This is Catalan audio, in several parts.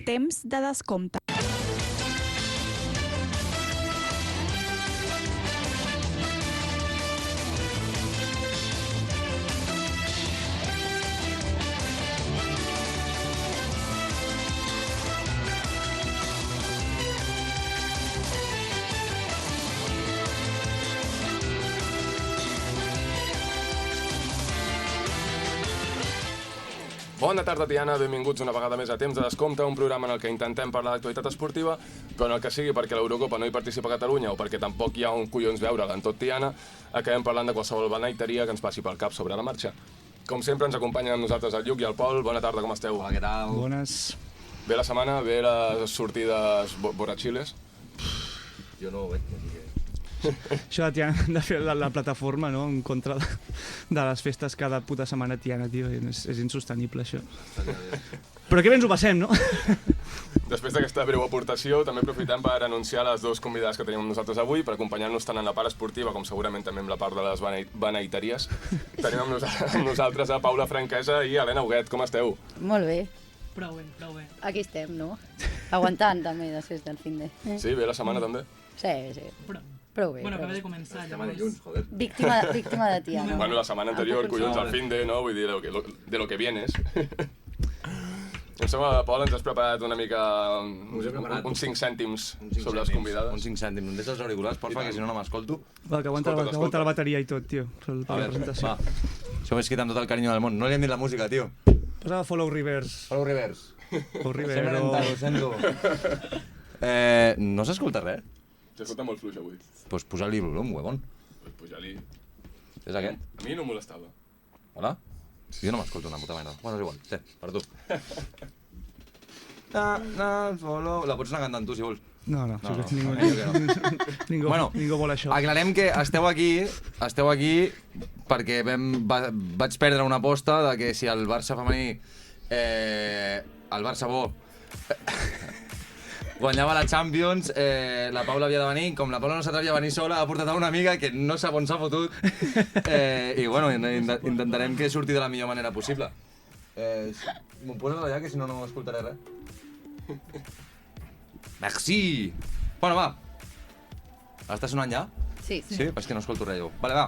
Temps de descompte. Bona tarda, Tiana. Benvinguts una vegada més a Temps de Descompte, un programa en el que intentem parlar d'actualitat esportiva, però en el que sigui perquè l'Eurocopa no hi participa a Catalunya o perquè tampoc hi ha un collons veure'l en tot Tiana, acabem parlant de qualsevol beneiteria que ens passi pel cap sobre la marxa. Com sempre, ens acompanyen amb nosaltres el Lluc i el Pol. Bona tarda, com esteu? Hola, què tal? Bones. Bé la setmana? Bé les sortides borratxiles? Jo no ho veig, així que... Això de Tiana, de fer la plataforma, no?, en contra de les festes cada puta setmana Tiana, tio, és insostenible, això. Però que bé ens ho passem, no? Després d'aquesta breu aportació, també aprofitem per anunciar les dues convidades que tenim amb nosaltres avui, per acompanyar-nos tant en la part esportiva com segurament també en la part de les beneiteries. Tenim amb nosaltres a Paula Franquesa i Helena Huguet. Com esteu? Molt bé. Prou bé, prou bé. Aquí estem, no? Aguantant també després del fin de... Sí, bé la setmana també? Sí, sí. Prou bé. Bueno, prou acaba bé. de començar, Setmana llavors. dilluns, joder. Víctima de Tiana. Bueno, la setmana anterior, collons, al fin de, no? Vull dir, de lo que vienes. Em sembla, Pol, ens has preparat una mica uns 5 cèntims sobre les convidades. Uns 5 cèntims. Em deixes els auriculars, porfa, que si no no m'escolto. Va, que aguanta la bateria i tot, tio. A veure, va. Això ho he escrit amb tot el carinyo del món. No li hem dit la música, tio. Posa Follow Rivers. Follow Rivers. O Rivers, Sempre o... ho sento. No s'escolta res? S'escolta molt fluix avui. Pues posa-li volum, huevón. Puja-li. És aquest? A mi no em molestava. Hola? Jo no m'escolto una puta merda. Bueno, és igual. Sí, per tu. Follow... La pots anar cantant tu, si vols. No, No, ningú vol això. Aclarem que esteu aquí perquè vaig perdre una aposta de que si el Barça femení, el Barça bo, guanyava la Champions, la Paula havia de venir, com la Paula no s'atrevia a venir sola, ha portat a una amiga que no sap on s'ha fotut, i bueno, intentarem que surti de la millor manera possible. M'ho poses allà, que si no, no escoltaré res. Merci! Bueno, va. Està sonant ja? Sí. Sí? És que no escolto res, jo. Vale, va.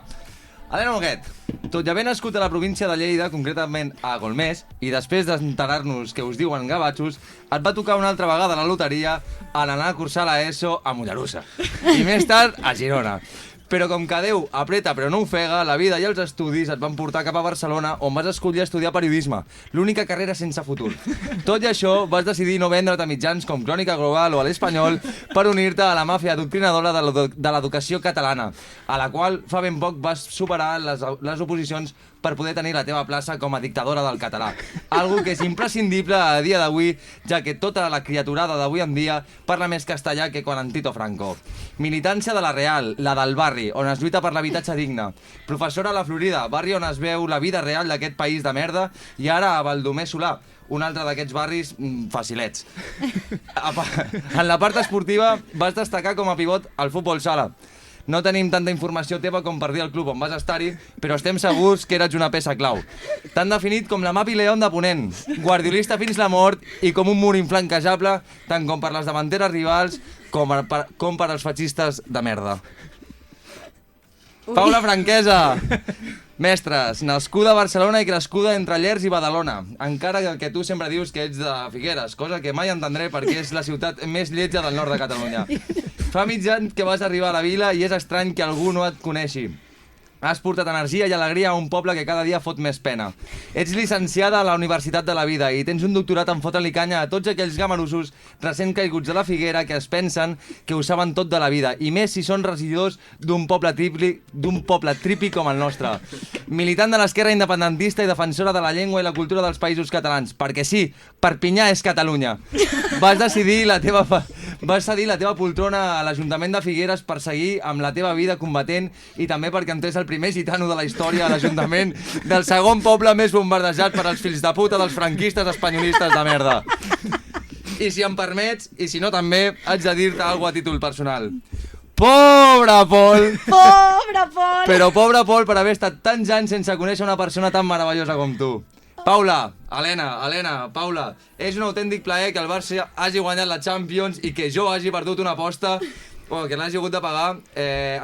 Helena Huguet, tot i haver nascut a la província de Lleida, concretament a Golmés, i després d'enterar-nos que us diuen gavatxos, et va tocar una altra vegada la loteria en anar a cursar la ESO a Mollerussa. I més tard a Girona. Però com que Déu apreta però no ofega, la vida i els estudis et van portar cap a Barcelona, on vas escollir estudiar periodisme, l'única carrera sense futur. Tot i això, vas decidir no vendre't a mitjans com Crònica Global o a l'Espanyol per unir-te a la màfia adoctrinadora de l'educació catalana, a la qual fa ben poc vas superar les oposicions per poder tenir la teva plaça com a dictadora del català. Algo que és imprescindible a dia d'avui, ja que tota la criaturada d'avui en dia parla més castellà que quan en Tito Franco. Militància de la Real, la del barri, on es lluita per l'habitatge digne. Professora a la Florida, barri on es veu la vida real d'aquest país de merda, i ara a Baldomer Solà, un altre d'aquests barris facilets. En la part esportiva vas destacar com a pivot al futbol sala. No tenim tanta informació teva com per dir el club on vas estar-hi, però estem segurs que eres una peça clau. T'han definit com la Mapi León de Ponent, guardiolista fins la mort i com un mur inflanquejable tant com per les davanteres rivals com per als feixistes de merda. Paula Franquesa, mestres, nascuda a Barcelona i crescuda entre Llers i Badalona, encara que tu sempre dius que ets de Figueres, cosa que mai entendré perquè és la ciutat més lletja del nord de Catalunya. Fa mig any que vas arribar a la vila i és estrany que algú no et coneixi. Has portat energia i alegria a un poble que cada dia fot més pena. Ets llicenciada a la Universitat de la Vida i tens un doctorat en fotre-li canya a tots aquells gamarussos recent caiguts de la figuera que es pensen que ho saben tot de la vida, i més si són residus d'un poble tripi com el nostre. Militant de l'esquerra independentista i defensora de la llengua i la cultura dels països catalans, perquè sí, Perpinyà és Catalunya. Vas cedir la teva poltrona a l'Ajuntament de Figueres per seguir amb la teva vida combatent i també perquè entrés el primer gitano de la història a l'Ajuntament del segon poble més bombardejat per als fills de puta dels franquistes espanyolistes de merda. I si em permets, i si no també, haig de dir-te alguna a títol personal. Pobre Pol! Pobre Pol! Però pobre Pol per haver estat tants anys sense conèixer una persona tan meravellosa com tu. Paula, Helena, Paula, és un autèntic plaer que el Barça hagi guanyat la Champions i que jo hagi perdut una aposta, que l'hagi hagut de pagar.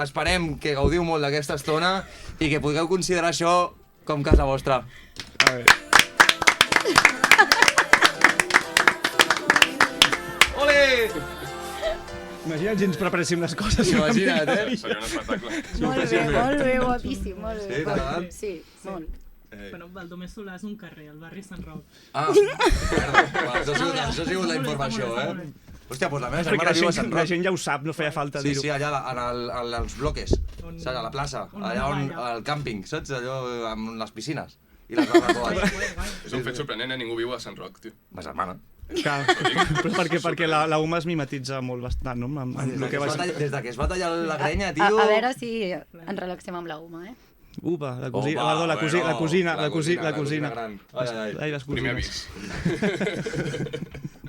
Esperem que gaudiu molt d'aquesta estona i que pugueu considerar això com casa vostra. A veure. Ole! Imagina't si ens preparéssim les coses. Imagina't, Seria un espectacle. Molt bé, guapíssim, molt bé. Sí, t'ha agradat? Sí, molt. Bueno, Baldomer Solà és un carrer, al barri Sant Roc. Ah, merda, això ha sigut la informació, Hòstia, doncs la meva Perquè germana viu a Sant la Roc. gent ja ho sap, no feia falta Sí, dir-ho. sí, allà en els bloques, saps, a la plaça, allà on al càmping, saps, allò amb les piscines i les barbacoes. És un fet sorprenent, ningú viu a Sant Roc, tio. Ma germana. Clar, però perquè la UMA es mimetitza molt bastant, no? Amb el que va ser. Des que es va tallar la grenya, A tio... veure si ens relaxem amb la UMA, Upa, la cosina, Opa, perdó, la cosina. gran. Ai, les Primer cosines. avís.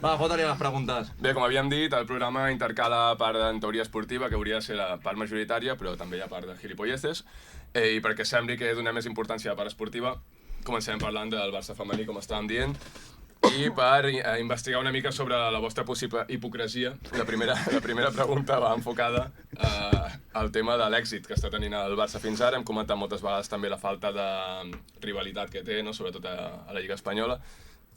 Va, fota-li les preguntes. Bé, com havíem dit, el programa intercala part en teoria esportiva, que hauria de ser la part majoritària, però també hi ha part de gilipolleces. I perquè sembli que donem més importància a la part esportiva, comencem parlant del Barça femení, com estàvem dient, i per investigar una mica sobre la vostra possible hipocresia, la primera pregunta va enfocada al tema de l'èxit que està tenint el Barça fins ara. Hem comentat moltes vegades també la falta de rivalitat que té, no? Sobretot a la Lliga Espanyola.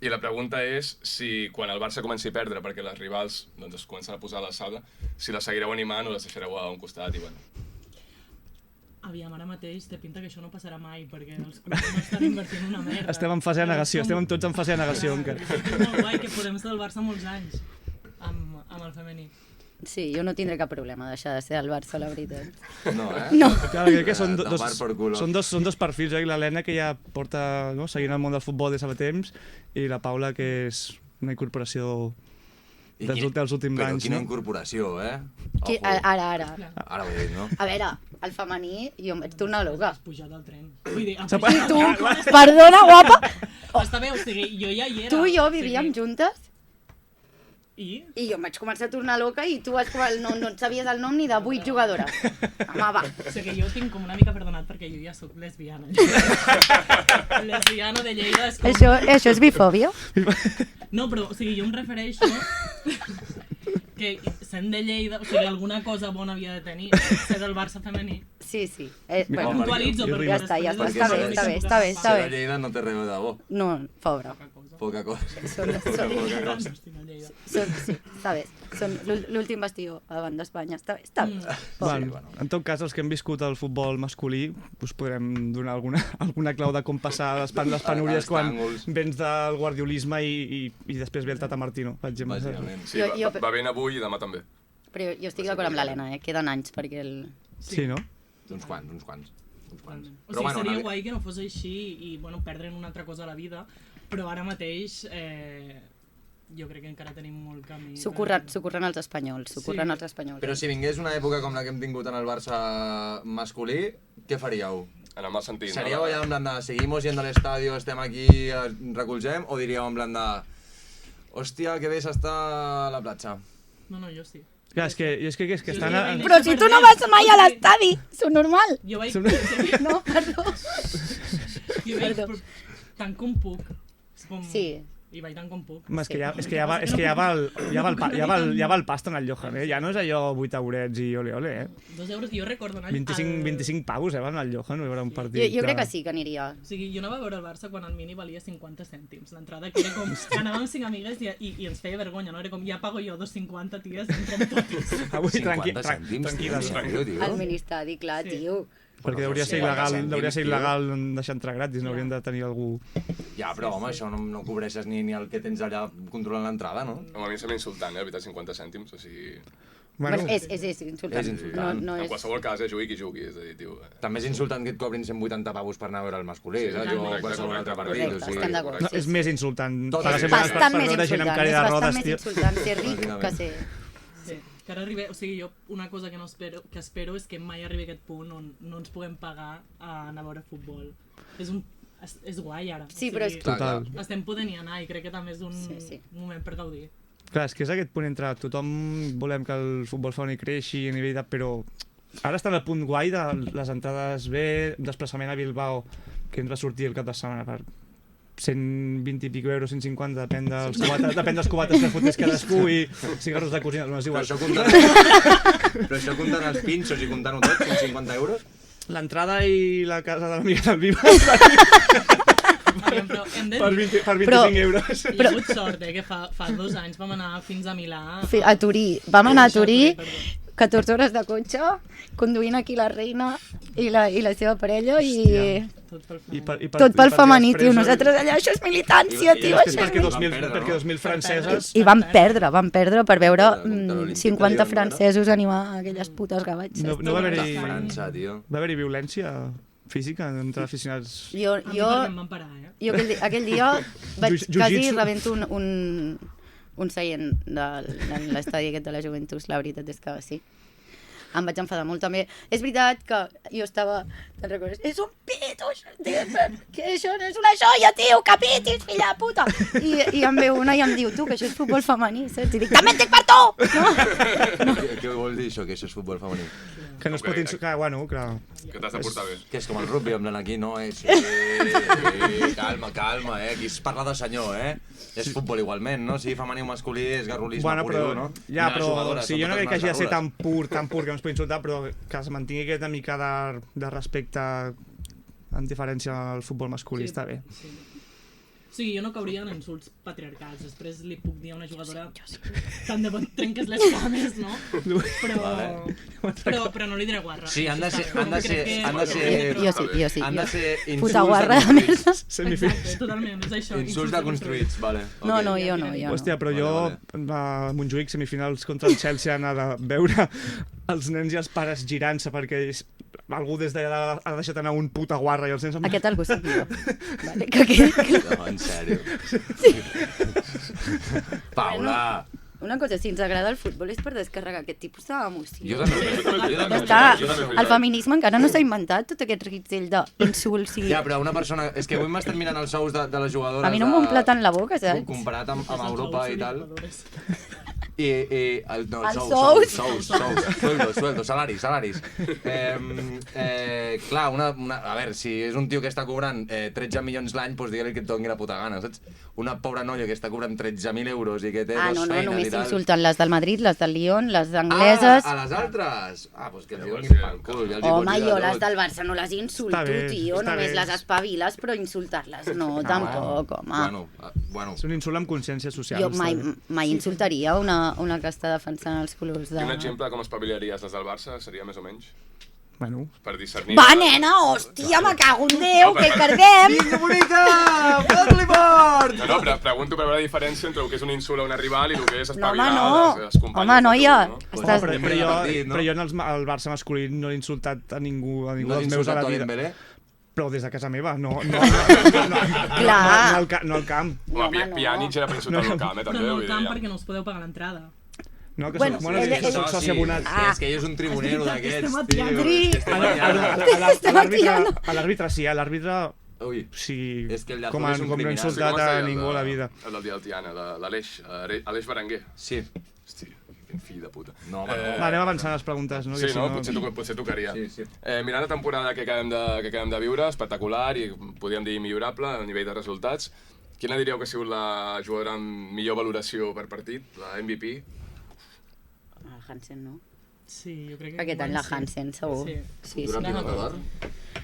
I la pregunta és si quan el Barça comenci a perdre, perquè les rivals doncs, es comencen a posar a l'alçada, si les seguireu animant o les deixareu a un costat i bueno. Aviam, ara mateix té pinta que això no passarà mai, perquè els clubs no estan invertint una merda. Estem en fase de negació, estem tots en fase de negació encara. És molt guai que podem estar al Barça molts anys amb el femení. Sí, jo no tindré cap problema a deixar de ser el Barça, la veritat. No, No. Clar, crec que són Tapar per culo. són dos perfils, l'Helena que ja porta seguint el món del futbol des de fa temps i la Paula que és una incorporació dels últims Però anys. quina No? incorporació, Qui, Ojo. ara. Ara ho he dit, no? A veure, el femení, jo em vaig tornar loca. Has pujat al tren. Vull dir, I tu, perdona, guapa, Està bé, o sigui, jo ja hi era. tu i jo o sigui, vivíem juntes I? i jo em vaig començar a tornar loca i tu no et sabies el nom ni de 8 jugadores. Home, va. O sigui, jo tinc com una mica perdonat perquè jo ja sóc lesbiana. Lesbiana de Lleida és com... Això és bifòbia? No, però, o sigui, jo em refereixo que sent de Lleida, o sigui, alguna cosa bona havia de tenir, ser del Barça femení. Sí. Bueno, Bueno, puntualitzo, perquè... ja està, després està bé, després està bé. Si a Lleida no té res de bo. No, pobre. Poca cosa. Són, Lleida. sí, està bé. Són l'últim bastió davant d'Espanya. Està bé. Bueno, en tot cas, els que hem viscut el futbol masculí us podrem donar alguna clau de com passar les penúries Els quan tàngols. vens del guardiolisme i després ve el Tata Martino, per exemple. Bàsicament. Sí, va ben avui i demà també. Però jo estic d'acord amb l'Helena, queden anys perquè Sí, no? Uns quants. O sigui, seria guai que no fos així i, bueno, perdre'n una altra cosa a la vida, però ara mateix jo crec que encara tenim molt camí. s'ho curren els espanyols, Però si vingués una època com la que hem tingut en el Barça masculí, què faríeu? En el mal sentit. Seríeu allà en plan de seguimos yendo al estadio, estem aquí, recolzem, o diríeu en plan de hòstia, que bé s'està a la platja? No, jo sí. Clar, és que estan... Però si tu no vas mai a l'estadi, és normal. Jo vaig... No, perdó. Jo vaig tant com puc. Sí. I vaig tant com puc. És que ja va el pasta en el Johan, ja no és allò 8 eurets i ole, 2 euros, jo recordo anar... 25 pavos, van al Johan, no hi haurà un partit. Jo crec que sí que aniria. O sigui, jo anava a veure el Barça quan el mini valia 50 cèntims. L'entrada que era com... Anàvem 5 amigues i ens feia vergonya, no? Era com, ja pago jo 2,50, ties, entrem totes. Avui 50 cèntims, tranquil·les. Al ministeri, clar, tio. Perquè hauria ser il·legal deixar entrar gratis, no haurien de tenir algú... Ja, però home, això no cobreixes ni el que tens allà controlant l'entrada, no? A mi em sembla insultant, la veritat, 50 cèntims, o sigui... Bueno, És insultant. És insultant. No En és... qualsevol cas, jugui qui jugui, és a dir, tio... També és insultant que et cobrin 180 pavos per anar a veure el masculí, saps? O qualsevol altre partit, o Correcte, sigui... estem d'acord. és més insultant. Tot Pagar és 100 euros Bastant per més veure gent amb insultant, cara és de bastant rodes, més tio. insultant ser ric que ser... Sí, que ara arribi... O sigui, jo una cosa que espero és que mai arribi a aquest punt on no ens puguem pagar a anar a veure futbol. És guai ara. Sí, però és... Total. Estem podent-hi anar i crec que també és un Sí. moment per gaudir. Clar, és que és aquest punt entre tothom volem que el futbol femení creixi a nivell de... Però ara està en el punt guai de les entrades bé, desplaçament a Bilbao, que ens va sortir el cap de setmana per 120 i pico euros, 150, depèn dels cubates que fotés cadascú i cigarros de cosina, no és igual. Però això comptant els pinxos i comptant-ho tot, són 50 euros? L'entrada i la casa de l'amiga del Viva Aviam, però hem de... per 25 euros. Hi ha hagut sort, que fa 2 anys vam anar fins a Milà. A Turí. Vam anar a Turí, Perdó. 14 hores de cotxe, conduint aquí la reina i la seva parella i... Tot pel femení, tio. Nosaltres allà, això és militància, tio. Perquè 2.000 franceses... I van perdre per veure 50 francesos animar aquelles putes gavatxes. No va haver-hi... França, tio. Va haver-hi violència física entre aficionats? Jo em van parar, aquell dia vaig Jiu-jitsu. quasi rebento un seient de l'estadi aquest de la Juventus, la veritat és que sí. Em vaig enfadar molt també. És veritat que jo estava... Te'n recordes? És un pito, que això no és una joia, tio, que pitis, filla de puta! I em ve una i em diu, tu, que això és futbol femení, saps? I dic, també en dic per tu! No? Què vol dir això, que això és futbol femení? Que no es pot insultar, bueno, clar. Que t'has de portar bé. Que és com el rugby, en plan aquí, no? Sí, calma, aquí es parla de senyor, És futbol igualment, no? Si femení o masculí és garrulisme pur i dur, no? Ja, però sí, jo no crec que hagi de ser tan pur que no es pot insultar, però que es mantingui aquesta mica de respecte en diferència al futbol masculí, està bé. Sí. O sigui, jo no cauria en insults patriarcals. Després li puc dir a una jugadora tant de bon trenques les cames, no? Però no li diré guarra. Sí, han de ser... Jo sí. Han de ser Puta insults guarra de merda. Exacte, totalment, és això. Insults deconstruïts, vale. No, jo no. Hòstia, però jo a Montjuïc, semifinals contra el Chelsea, anar de veure els nens i els pares girant-se perquè algú des d'allà ha deixat anar un puta guarra i els nens... Aquest algú soc jo. Vale, que... No, en sèrio. Paula! Una cosa, si ens agrada el futbol és per descarregar aquest tipus d'emoció. Jo també. Ja està. El feminisme encara no s'ha inventat, tot aquest reguitzell d'insults. Ja, però una persona... És que avui m'estat mirant els sous de les jugadores... A mi no m'omple tant la boca, saps? Comparat amb Europa i tal... Els sous. Sueldos, salaris. Clar, a veure, si és un tio que està cobrant 13 milions l'any, doncs digue-li que et doni la puta gana, saps? Una pobra noia que està cobrant 13.000 euros i que té dos feines i tal... només s'insulten les del Madrid, les del Lyon, les angleses... A les altres? Doncs que els donin pel cul. Home, jo les del Barça no les insulto, tio, només les espaviles, però insultar-les no, tampoc, home. Bueno. És un insult amb consciència social. Jo mai insultaria una que està defensant els colors de... I un exemple de com espavilaries les del Barça seria més o menys? Bueno. Per discernir... Va, nena, hòstia, me cago en Déu, que cardem! Vinga, bonica! Fot-li fort! No, però pregunto per veure la diferència entre el que és un insult a una rival i el que és No, espavilar home, les companyes. Home, noia, Estàs- Però jo al Barça masculí no he insultat a ningú dels meus a la vida. Però des de casa meva, no al camp. Home, Pjanic era per insultar al camp, Però també. no al camp perquè no us podeu pagar l'entrada. No, que Bueno, soc soci abonat. És que ell és un tribunero d'aquests, A l'àrbitre sí, a l'àrbitre Ui, sí, és que el com Llazor és un no he criminal. insultat a ningú a la vida. El del dia del Tiana, l'Aleix Berenguer. Sí. Hosti, quin fill de puta. No, home, no. Va, anem avançant les preguntes, no? Sí, Que si no? Potser tocaria. Sí. Mirant la temporada que acabem de viure, espectacular i podríem dir millorable a nivell de resultats, quina diríeu que ha sigut la jugadora amb millor valoració per partit, la MVP? Hansen, no? Sí, jo crec que... Aquest any la Hansen, segur. Sí. Futura pilota d'or?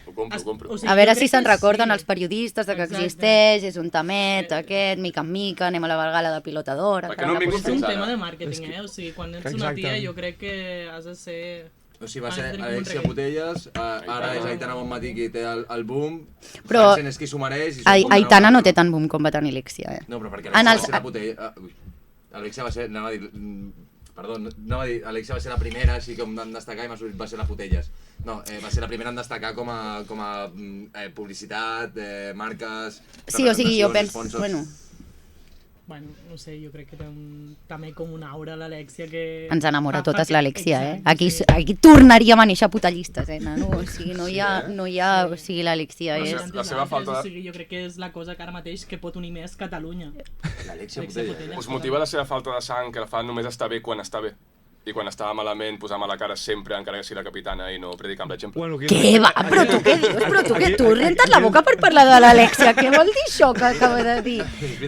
Ho compro. O sigui, A veure jo si crec se'n que recorden sí. els periodistes de que Exacte. existeix, és un tamet, aquest, mica en mica, anem a la gala de pilota d'or... Perquè no han vingut És un fins ara. tema de màrqueting, O sigui, quan ets una tia jo crec que has de ser... O sigui, va ser Has de tenir un Alexia rei. Putelles, ara és Aitana Bonmatí qui té el boom, Però Hansen és qui s'ho mereix... Aitana no té tant boom com va tenir Alexia, No, però perquè En Alexia els- va ser la Putella... Alexia va ser... Anava a dir... Perdó, anava a dir... Alexia va ser la primera, així com en destacar, i m'ha sortit va ser la Putelles. No, va ser la primera en destacar com a publicitat, marques... Sí, o sigui, jo representacions, penso... sponsors. Bueno, no sé, jo crec que té també com una aura l'Alexia que... Ens enamora fa totes que- l'Alexia, Exacte, sí. Aquí tornaríem a néixer putallistes, nano? O sigui, no hi ha... O sigui, l'Alexia No sé. és... La seva falta de- O sigui, jo crec que és la cosa que ara mateix que pot unir més Catalunya. L'Alexia Alexia Putella. Putella. Us motiva la seva falta de sang, que la fa només estar bé quan està bé? i quan estava malament posar-me la cara sempre, encara que sigui la capitana, i no predicar amb l'exemple. Bueno, Què va? Però tu què dius? Però tu què? Tu rentes la boca per parlar de l'Alexia. Què vol dir això que acaba de dir?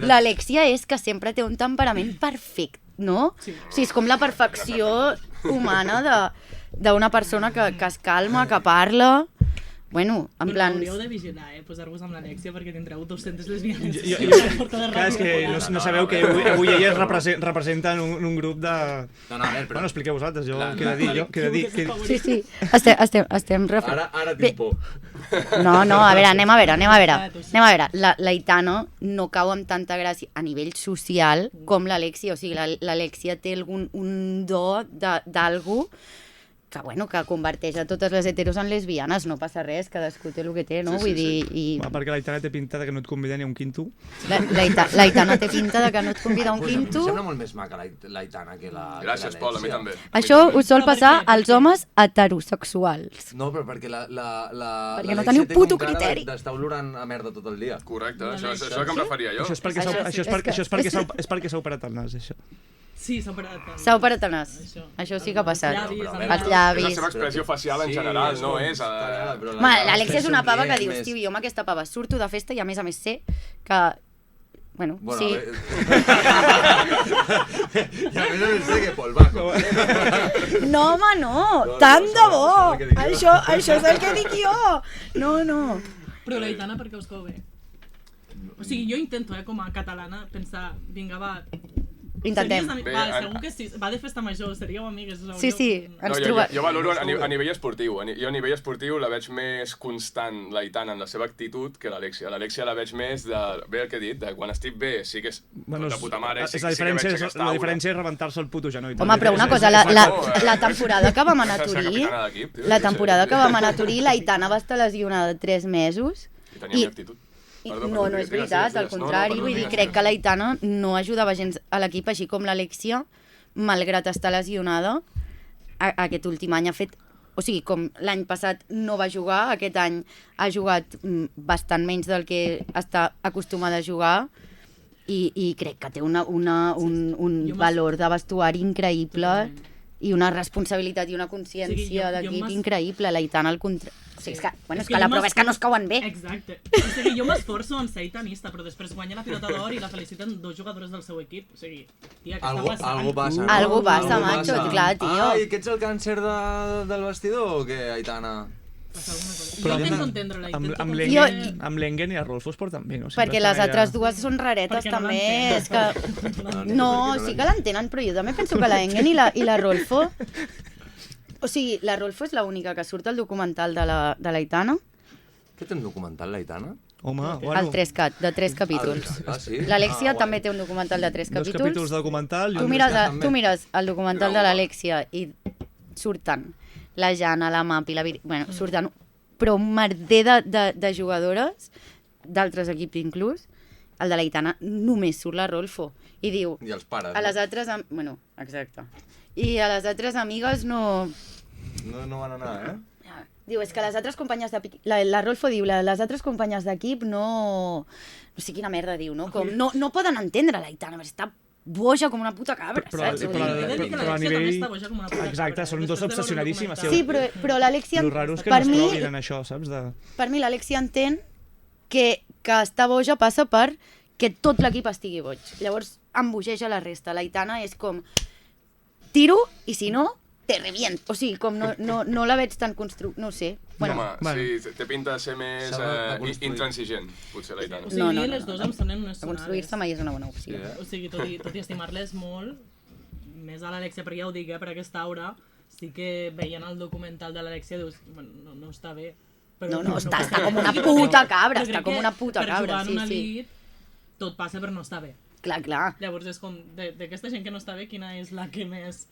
L'Alexia és que sempre té un temperament perfecte, no? O sigui, és com la perfecció humana d'una persona que es calma, que parla... Bueno, en plan... Hauríeu de vigilar, posar-vos amb l'Alexia perquè tindreu 200 lesbianes. Clar, és que no sabeu que avui elles representen un grup de... No, a veure, però... Bueno, expliqueu vosaltres, jo què he de dir. Sí, estem Ara tinc por. No, a veure, anem a veure. L'Aitana no cau amb tanta gràcia a nivell social com l'Alexia. O sigui, l'Alexia té un do d'algú que, bueno, que converteix a totes les heteros en lesbianes, no passa res, cadascú té el que té, no? Vull dir... Va, perquè l'Aitana té pinta que no et convida ni a un quinto. L'Aitana té pinta que no et convida a un quinto. Sembla molt més maca l'Aitana que la... Gràcies, Pol, a mi també. Això us sol passar als homes heterosexuals. No, però perquè Perquè no teniu puto criteri. D'estar olorant a merda tot el dia. Correcte, això és el que em referia jo. Això és perquè s'ha operat el nas, això. Sí, s'ha operat el nas. S'ha operat el nas. Això sí que ha passat. Els llavis. És la seva expressió facial en general, no és... L'Alexia és una pava que dius, tio, jo amb aquesta pava surto de festa i a més sé que... Bueno, sí. I a més sé que Pol Baco. No, home, no. Tant de bo. Això és el que dic jo. No. Però l'Aitana per què us cau bé? O sigui, jo intento, com a catalana, pensar, vinga, va... Intentem. Segur que sí. Va de festa major, seríeu amigues. Sí, ens trobem. Jo valoro a nivell esportiu. Jo a nivell esportiu la veig més constant, l'Aitana, en la seva actitud, que l'Alexia. L'Alexia la veig més de... Bé el que he dit, de quan estic bé sí que és de puta mare. La diferència és rebentar-se el puto genoll. Home, però una cosa, la temporada que vam anar a Turí, l'Aitana va estar lesionada 3 mesos. I tenia actitud. No és veritat, al contrari, vull dir, crec que l'Aitana no ajudava gens a l'equip, així com l'Alexia, malgrat estar lesionada, aquest últim any ha fet... O sigui, com l'any passat no va jugar, aquest any ha jugat bastant menys del que està acostumada a jugar i crec que té un valor de vestuari increïble i una responsabilitat i una consciència d'equip increïble. L'Aitana al contrari. O sigui, és que la prova és que no es cauen bé. Exacte. O sigui, jo m'esforço en ser itanista, però després guanya la pilota d'or i la feliciten 2 jugadores del seu equip. O sigui, tia, què està passant? Algo passa, macho, clar, tio. I què ets el càncer del vestidor o què, Aitana? Jo intento entendre la amb l'Engen i el Rolfo es porten bé, no? Perquè les altres dues són raretes també. És que... No, sí que l'entenen, però jo també penso que l'Engen i la Rolfo... O sigui, la Rolfo és l'única que surt al documental de l'Aitana. Què té un documental, l'Aitana? Home, bueno... De 3 capítols. Sí? L'Alexia també té un documental de 3 capítols. 2 capítols de documental. Tu mires el documental de l'Alexia i surten la Jana, la Mapi, la Vir... Bueno, surten però un merder de jugadores, d'altres equips inclús. El de l'Aitana només surt la Rolfo. I diu... I els pares. A les altres... Bueno, exacte. I a les altres amigues no... No van anar, Diu, és que les altres companyes d'equip... La Rolfo diu, les altres companyes d'equip no... No sé quina merda diu, no? Com, no poden entendre l'Aitana, està boja com una puta cabra, saps? Però a nivell... Exacte, són dos obsessionadíssimes. Sí, però l'Alexia... El raro és que no es trobin en això, saps? Per mi l'Alexia entén que estar boja passa per que tot l'equip estigui boig. Llavors embogeja la resta. L'Aitana és com... Tiro, i si no, te revient. O sigui, com no la veig tan no ho sé. Bueno, home, sí, té pinta de ser més intransigent, potser l'Aitana. O sigui, les dues em sonen unes sonades. Construir-se mai és una bona opció. O sigui, tot i estimar-les molt, més a l'Alexia, perquè ja ho dic, per aquesta aura, sí que veient el documental de l'Alexia dius, bueno, no està bé. No, està com una puta cabra, està com una puta cabra, sí. Per jugar en una elit, tot passa per no estar bé. Clar. Llavors és com, d'aquesta gent que no està bé, quina és la que més...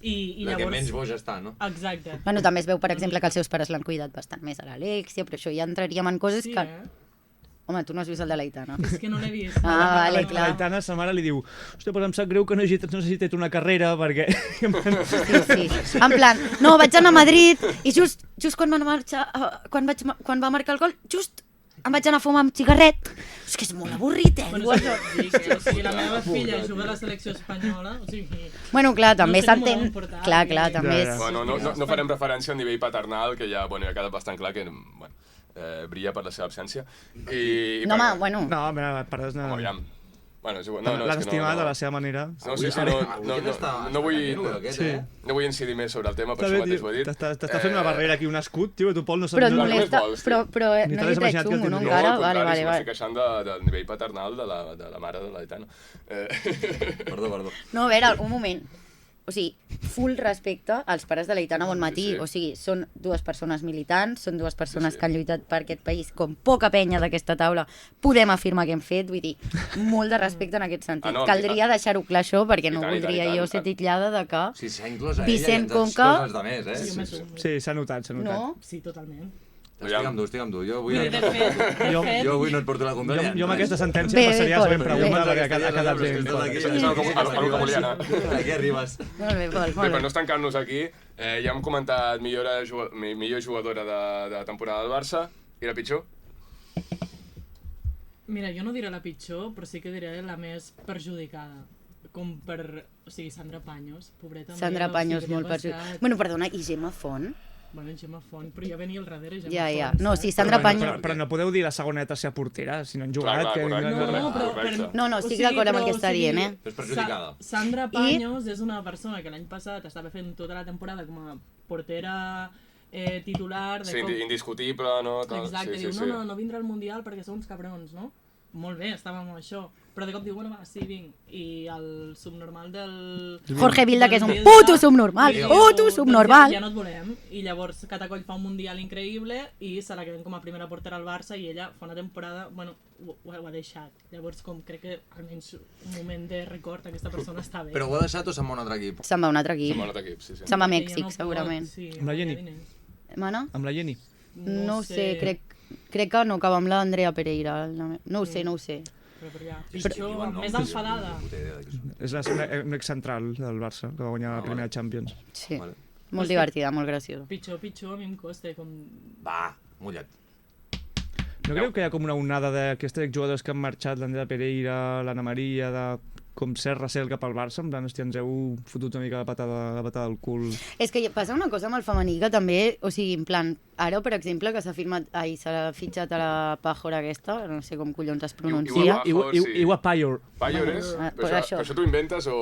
La que menys boja està, no? Exacte. Bueno, també es veu, per exemple, que els seus pares l'han cuidat bastant més a l'Alexia, però això ja entraríem en coses que... Home, tu no has vist el de l'Aitana. És que no l'he vist. Vale, clar. L'Aitana, sa mare li diu, hòstia, però em sap greu que no hagi fet una carrera, perquè... Sí. En plan, no, vaig anar a Madrid i just quan va marcar el gol, just em vaig anar a fumar amb cigarret. És que és molt avorrit, Bueno, això. o sigui, la meva filla juga a la selecció espanyola, o sigui... Bueno, clar, també No sé com ho s'entén. van portar, Clar, i- clar, també Ja, és... Bueno, no farem referència al nivell paternal, que ja ha quedat bastant clar que brilla per la seva absència. No, home, bueno... No, mira, pares... Home, aviam. Bueno, és igual. No, L'han és que estimat no. a la seva manera. No, sí, no vull incidir més sobre el tema, per això mateix ho he dit. T'està fent una barrera aquí, un escut, tio, tu, Pol, no Però saps... et no, molesta, només vols, però Ni no te li l'has trec imaginat que xungo, el no, tindria. encara? al Vale, contrari, vale, s'estic vale. queixant del nivell paternal de la mare de l'Aitana. Perdó. No, a veure, un moment. O sigui, full respecte als pares de l'Aitana Bonmatí. Sí, sí. O sigui, són dues persones militants, són dues persones que han lluitat per aquest país, com poca penya d'aquesta taula podem afirmar que hem fet. Vull dir, molt de respecte en aquest sentit. Ah, no, Caldria deixar-ho clar això, perquè no I tant, i tant, voldria i tant, jo i ser tant. titllada de que... Sí, s'ha inclòs a ella Vicent i ens Conca- exclòs els altres, Jo eh? m'assumo. Sí, s'ha notat, s'ha notat. No? Sí, totalment. Estic amb tu. Jo Vull dir, de avui, fet, jo avui no et porto la contrària. Jo amb aquesta sentència Bé, passaria a la següent Pol, pregunta, bé. perquè ha quedat bé. A lo que volia anar. Aquí arribes. Molt bé, Pol, Bé, molt per bé. no estancar-nos aquí, ja hem comentat millor jugadora de temporada del Barça i la pitjor. Mira, jo no diré la pitjor, però sí que diré la més perjudicada. Com per... O sigui, Sandra Paños, pobreta. Sandra meva, Paños, o sigui, molt li ha perjudicada. passat- Bueno, perdona, i Gemma Font? Bueno, Gemma Font, però ja venia al darrere Gemma Ja, ja. Font, No, saps? sí, Sandra Paños... Però no podeu dir la segona tercera portera, si no han jugat. Clar, que... correcte. No, però... Correcte. No, o estic sigui, d'acord amb el però, que està o sigui, dient, eh? És perjudicada. Sandra Paños és una persona que l'any passat estava fent tota la temporada com a portera titular. Sí, indiscutible, no? Tal. Exacte, sí, diu, no vindrà al Mundial perquè són uns cabrons, no? Molt bé, estàvem amb això. Però de cop diu, bueno, va, sí, vinc. I el subnormal del... Jorge Vilda, que és un del puto subnormal, diu, puto doncs subnormal. Ja no et volem. I llavors Catacoll fa un Mundial increïble i se la queden com a primera portera al Barça i ella fa una temporada, bueno, ho ha deixat. Llavors, com crec que almenys un moment de record aquesta persona està bé. Però ho ha deixat o se'n va a un altre equip? Se'n va a un altre Som equip. un altre equip, sí. Se'n va a Perquè ja Mèxic, no pot, segurament. Sí, Amb la Jenny. hi ha diners. Mana? Amb la Jenny. No ho sé, crec que no acaba amb l'Andrea Pereira. No ho sé, no ho sé. Però ja, pitjor, més enfadada. És un ex-central del Barça, que va guanyar la primera Champions. Sí. Vale. Molt divertida, molt graciosa. Pitjor, a mi em costa, com... Va, mullat. No creu que hi ha com una onada d'aquests exjugadors que han marxat, l'Andrea Pereira, l'Anna Maria, de com ser recel cap al Barça, en plan, hòstia, ens heu fotut una mica la patada al cul. És que passa una cosa amb el femení que també, o sigui, en plan, ara, per exemple, que s'ha fitxat a la Pajor aquesta, no sé com collons es pronuncia. Iwa Payor. Payor és? Però Però això- això t'ho inventes o...?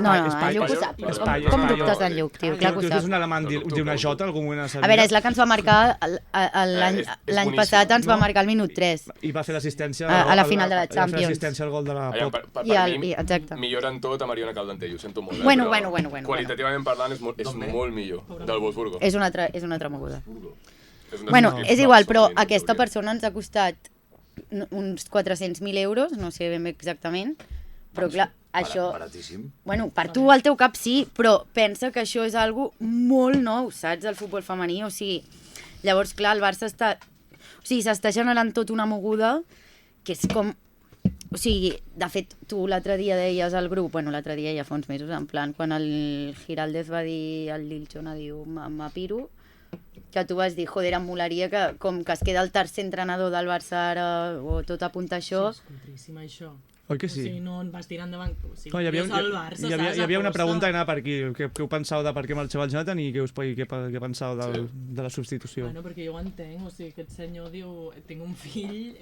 No, Espai- Lluc ho Espai- sap. Espai- Com Espai- dubtes en Lluc, tio? Clar que ho És sap. un alemany d'una J, algun moment A veure, és la que ens va marcar l'any és l'any boníssim. passat, ens va No. marcar al minut 3. I va fer l'assistència... A la final de la Va fer Champions. l'assistència al gol de la Aviam, Pop. per mi, exacte. milloren tot a Mariona Caldenté, ho sento molt. Bueno, però bueno. Qualitativament parlant és molt millor, del Wolfsburgo. És una altra moguda. És un dels Bueno, equips és igual, tops, però en aquesta teoria. persona ens ha costat uns 400.000 euros, no sé ben bé exactament, però clar, això... Baratíssim. Bueno, per tu al teu cap sí, però pensa que això és algo molt nou, saps, del futbol femení, o sigui, llavors, clar, el Barça està... O sigui, s'està generant tot una moguda que és com... O sigui, de fet, tu l'altre dia deies al grup, bueno, l'altre dia ja fa uns mesos, en plan, quan el Giraldez va dir, el Lil Jona diu, m'apiro, que tu vas dir, joder, em molaria que com que es queda el tercer entrenador del Barça ara, o tot apunta a això... És contríssim, això. Oi que O sí? sigui, no en vas tirar endavant. O sigui, No, hi havia, és el Barça, hi havia una saps? pregunta que Aposta. anava per aquí. Què heu pensat de per què marxava el Jonathan i què penseu de la substitució? Bueno, perquè jo ho entenc, o sigui, aquest senyor diu, tinc un fill,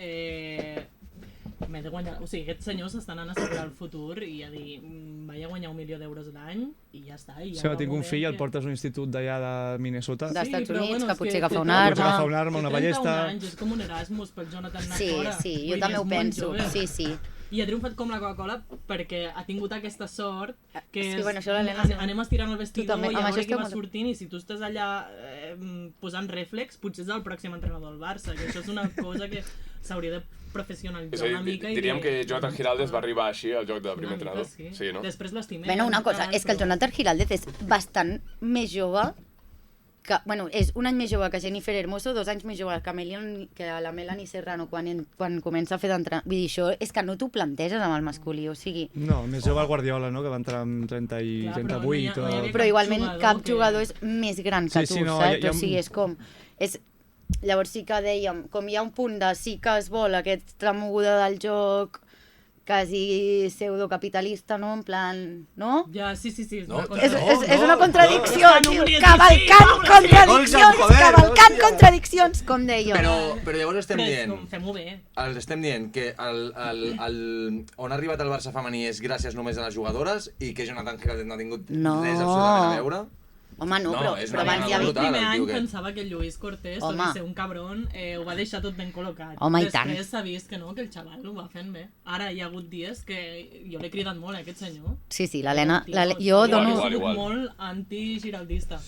m'he de guanyar... O sigui, aquest senyor s'està anant a assegurar el futur i a dir, vaig a guanyar 1 milió d'euros l'any i ja està. I Si no tinc un fill, el portes a un institut d'allà de Minnesota. Dels Estats però Units, que és potser agafa té una Potser agafa una arma, una té 31 ballesta. anys, és com un Erasmus pel Jonathan anar Sí, fora. sí, Vull jo dir, també és ho molt penso, jove. sí, sí. I ha triomfat com la Coca-Cola perquè ha tingut aquesta sort que Sí, és, bueno, això l'Helena sí. anem estirant el vestidor també, i amb a això veure qui estem va molt- sortint i si tu estàs allà posant rèflex, potser és el pròxim entrenador del Barça, que això és una cosa que s'hauria de És professionalitzar a una dir, mica. I diríem que Jonathan Giraldez va arribar així al joc de primer Una mica, entrenador. Sí, no? Després l'estimem. Bueno, una cosa, és que el Jonathan Giraldez és bastant més jove que, bueno, és un any més jove que Jennifer Hermoso, 2 anys més jove que la Melanie Serrano quan comença a fer d'entrenar. Vull dir, això és que no t'ho planteges amb el masculí, o sigui... No, més jove el Guardiola, no?, que va entrar amb 30 i Clar, però 38. no hi ha Però igualment cap jugador és més gran que Sí, tu, no, saps? hi ha O sigui, és com... Llavors sí que dèiem, com hi ha un punt de sí que es vol aquesta moguda del joc quasi pseudocapitalista, no? En plan, no? Ja, sí. No, És una contradicció, no, tio. no, Cavalcant no, contradiccions, joder, cavalcant hòstia. contradiccions, com deia. Però llavors estem Però és dient... com, fem-ho bé. Estem dient que on ha arribat el Barça femení és gràcies només a les jugadores i que Jonathan Giraldez no ha tingut res absolutament a veure? Home, no, però és però una abans mena hi havia... de El primer el any tio aquest. pensava que el Lluís Cortés, tot Home. i ser un cabron, ho va deixar tot ben col·locat. Home, i tant. Després s'ha vist que no, que el xaval ho va fent bé. Ara hi ha hagut dies que jo l'he cridat molt, aquest senyor. Sí, l'Helena... Tio, Jo dono... igual. molt anti-giraldista.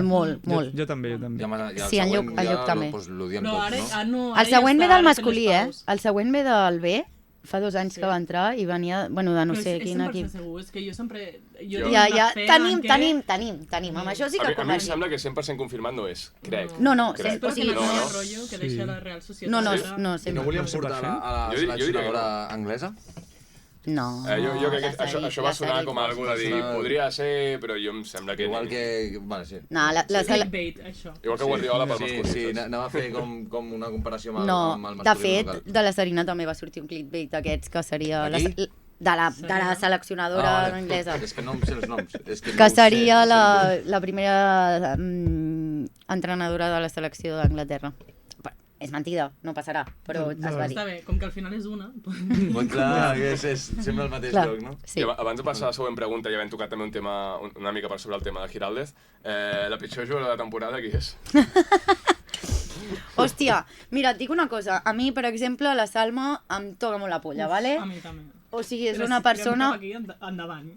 Molt. Jo també. Ja Sí, en Lluc també. Doncs l'odiem Però tots, ara, no? El següent ve del masculí, El següent ve del B. Fa 2 anys que va entrar i venia, bueno, de no sé quin equip. Segur, és que jo sempre... Ja, tenim. Amb això sí que A mi em convenim. sembla que 100% confirmat no és, crec. No, Crec. o sigui, no, no. rotllo que deixa la Real Societat. No, I no sempre. volíem portar a la Jo diria que seleccionadora anglesa? No, Jo crec que això va sonar com a... algo de dir, podria ser, però jo em sembla que... Igual que... Vale, sí. No, Clickbait, això. Igual que Guardiola pel masculí. Sí, anava a fer com una comparació amb No, el de masculí fet, local. de la Serina també va sortir un clickbait d'aquests que seria... D'aquí? De la seleccionadora vale. anglesa. És que no em sé els noms. És que no Que ho sé, seria ho sento. la primera entrenadora de la selecció d'Anglaterra. És mentida, no passarà, però es va dir. Està bé, com que al final és una... Molt clar, que és sempre el mateix Clar, lloc, no? sí. I abans de passar a la següent pregunta, ja hem tocat també un tema una mica per sobre el tema de Giraldez. La pitjor jugadora de temporada, qui és? Hòstia, mira, et dic una cosa. A mi, per exemple, la Salma em toca molt la polla, vale? A mi també. O sigui, és Però una si tirem persona... cap aquí, endavant.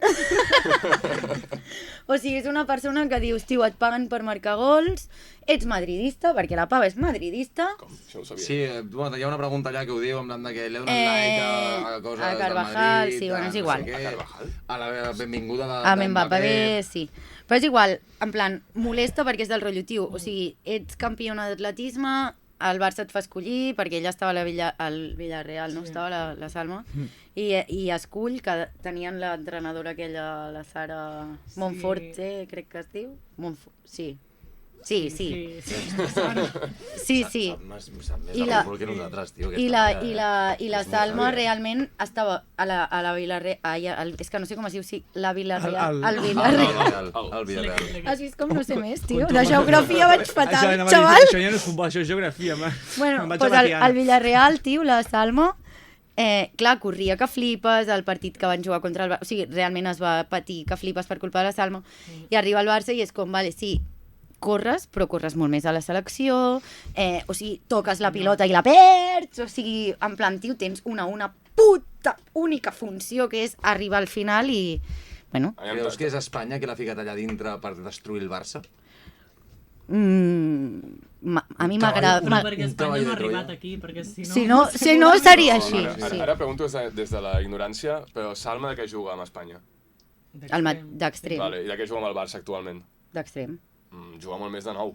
O sigui, és una persona que dius, tio, et paguen per marcar gols, ets madridista, perquè la pava és madridista, Com? Això no ho sabia. Sí, bueno, hi ha una pregunta allà que ho diu, en plan de que li ha donat like a coses a del Carvajal, Madrid, sí, bueno, és igual. No sé què, A Carvajal? a la benvinguda de a Mbappé, sí. Però és igual, en plan, molesta perquè és del rotllo, tio, o sigui, ets campiona d'atletisme, el Barça et fa escollir, perquè ella estava al Villarreal, no? Estava la Salma, i escull, que tenien l'entrenadora aquella, la Sara Monforte, crec que es diu. Sí. Sí. Sap més I de la- futbol que nosaltres, tio. I la Salma realment estava a la Villarreal, és que no sé com es diu, sí, la Villarreal, al Villarreal. El Villarreal. Has vist com no sé més, tio? De geografia vaig fatal, anava a dir, xaval. Això ja no és futbol, això és geografia. Bueno, Em vaig doncs a la al Tiana. Villarreal, tio, la Salma, clar, corria que flipes, el partit que van jugar contra el Barça, o sigui, realment es va patir que flipes per culpa de la Salma, i arriba al Barça i és com, vale, sí, corres, però corres molt més a la selecció, o sigui, toques la pilota i la perds, o sigui, en plan, tio, tens una puta única funció, que és arribar al final i, bueno... Creus que és Espanya que l'ha ficat allà dintre per destruir el Barça? A mi m'agrada... Però perquè un Espanya treball no ha de Troia. arribat aquí, perquè si no... Si no seria així. Ara pregunto des de la ignorància, però Salma de què juga amb Espanya? D'extrem. Vale, i de què juga amb el Barça actualment? D'extrem. Juga molt més de nou.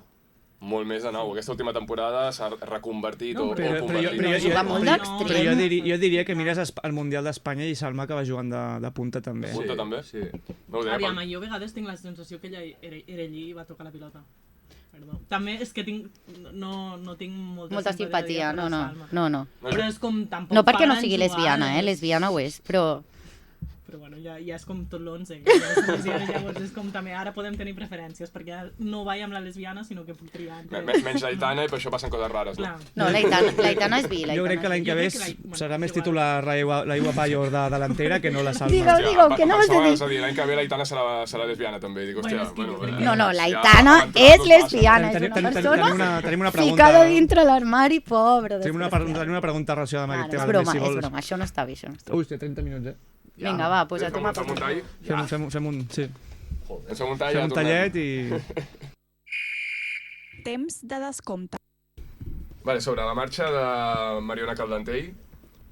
Molt més de nou. Aquesta última temporada s'ha reconvertit o Però convertit. Juga molt d'extrem. Però jo diria que mires el Mundial d'Espanya i Salma que va jugant de punta també. Punta també? Sí. No ho deia, Aviam, jo a vegades tinc la sensació que ella era allí i va tocar la pilota. Perdó. També és que no tinc Molta simpatia, per la no. Salma. Però és com tampoc... No perquè no paren sigui jugades. lesbiana, lesbiana ho és, però... Però bueno, ja és com tot l'11, que ja és lesbiana, llavors és com també ara podem tenir preferències, perquè no vaig amb la lesbiana, sinó que puc triar entre... Menys l'Aitana i per això passen coses rares, no? Clar. No, l'Aitana és bi. Jo crec que l'any que ve Jo crec que serà més igual. titular la Igua Payor de delantera que no la Salma. Digue-ho, que no vas a dir. És a dir, l'any que ve l'Aitana serà lesbiana també. Dic, hòstia, Bueno, és que- bueno... No, l'Aitana és lesbiana, és una persona Tenim una pregunta. ficada dintre l'armari, pobra. Tenim una pregunta relacionada amb aquest tema. És broma, si vols. és broma, això no està bé, això no està bé. Hòstia, 30 minuts, Vinga, va, posa-te una Fem un tall? Fem un, sí. Fem un tall, Fem ja un tornem. tallet i... Temps de descompte. Vale, sobre la marxa de Mariona Caldentell,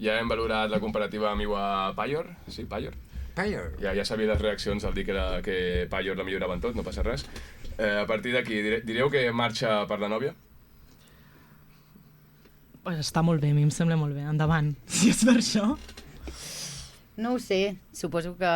ja hem valorat la comparativa amb Igua Payor. Sí, Payor. Ja sabia les reaccions al dir que Payor la millorava en tot, no passa res. A partir d'aquí, direu que marxa per la nòvia? Pues està molt bé, a mi em sembla molt bé, endavant. Si és per això. No ho sé, suposo que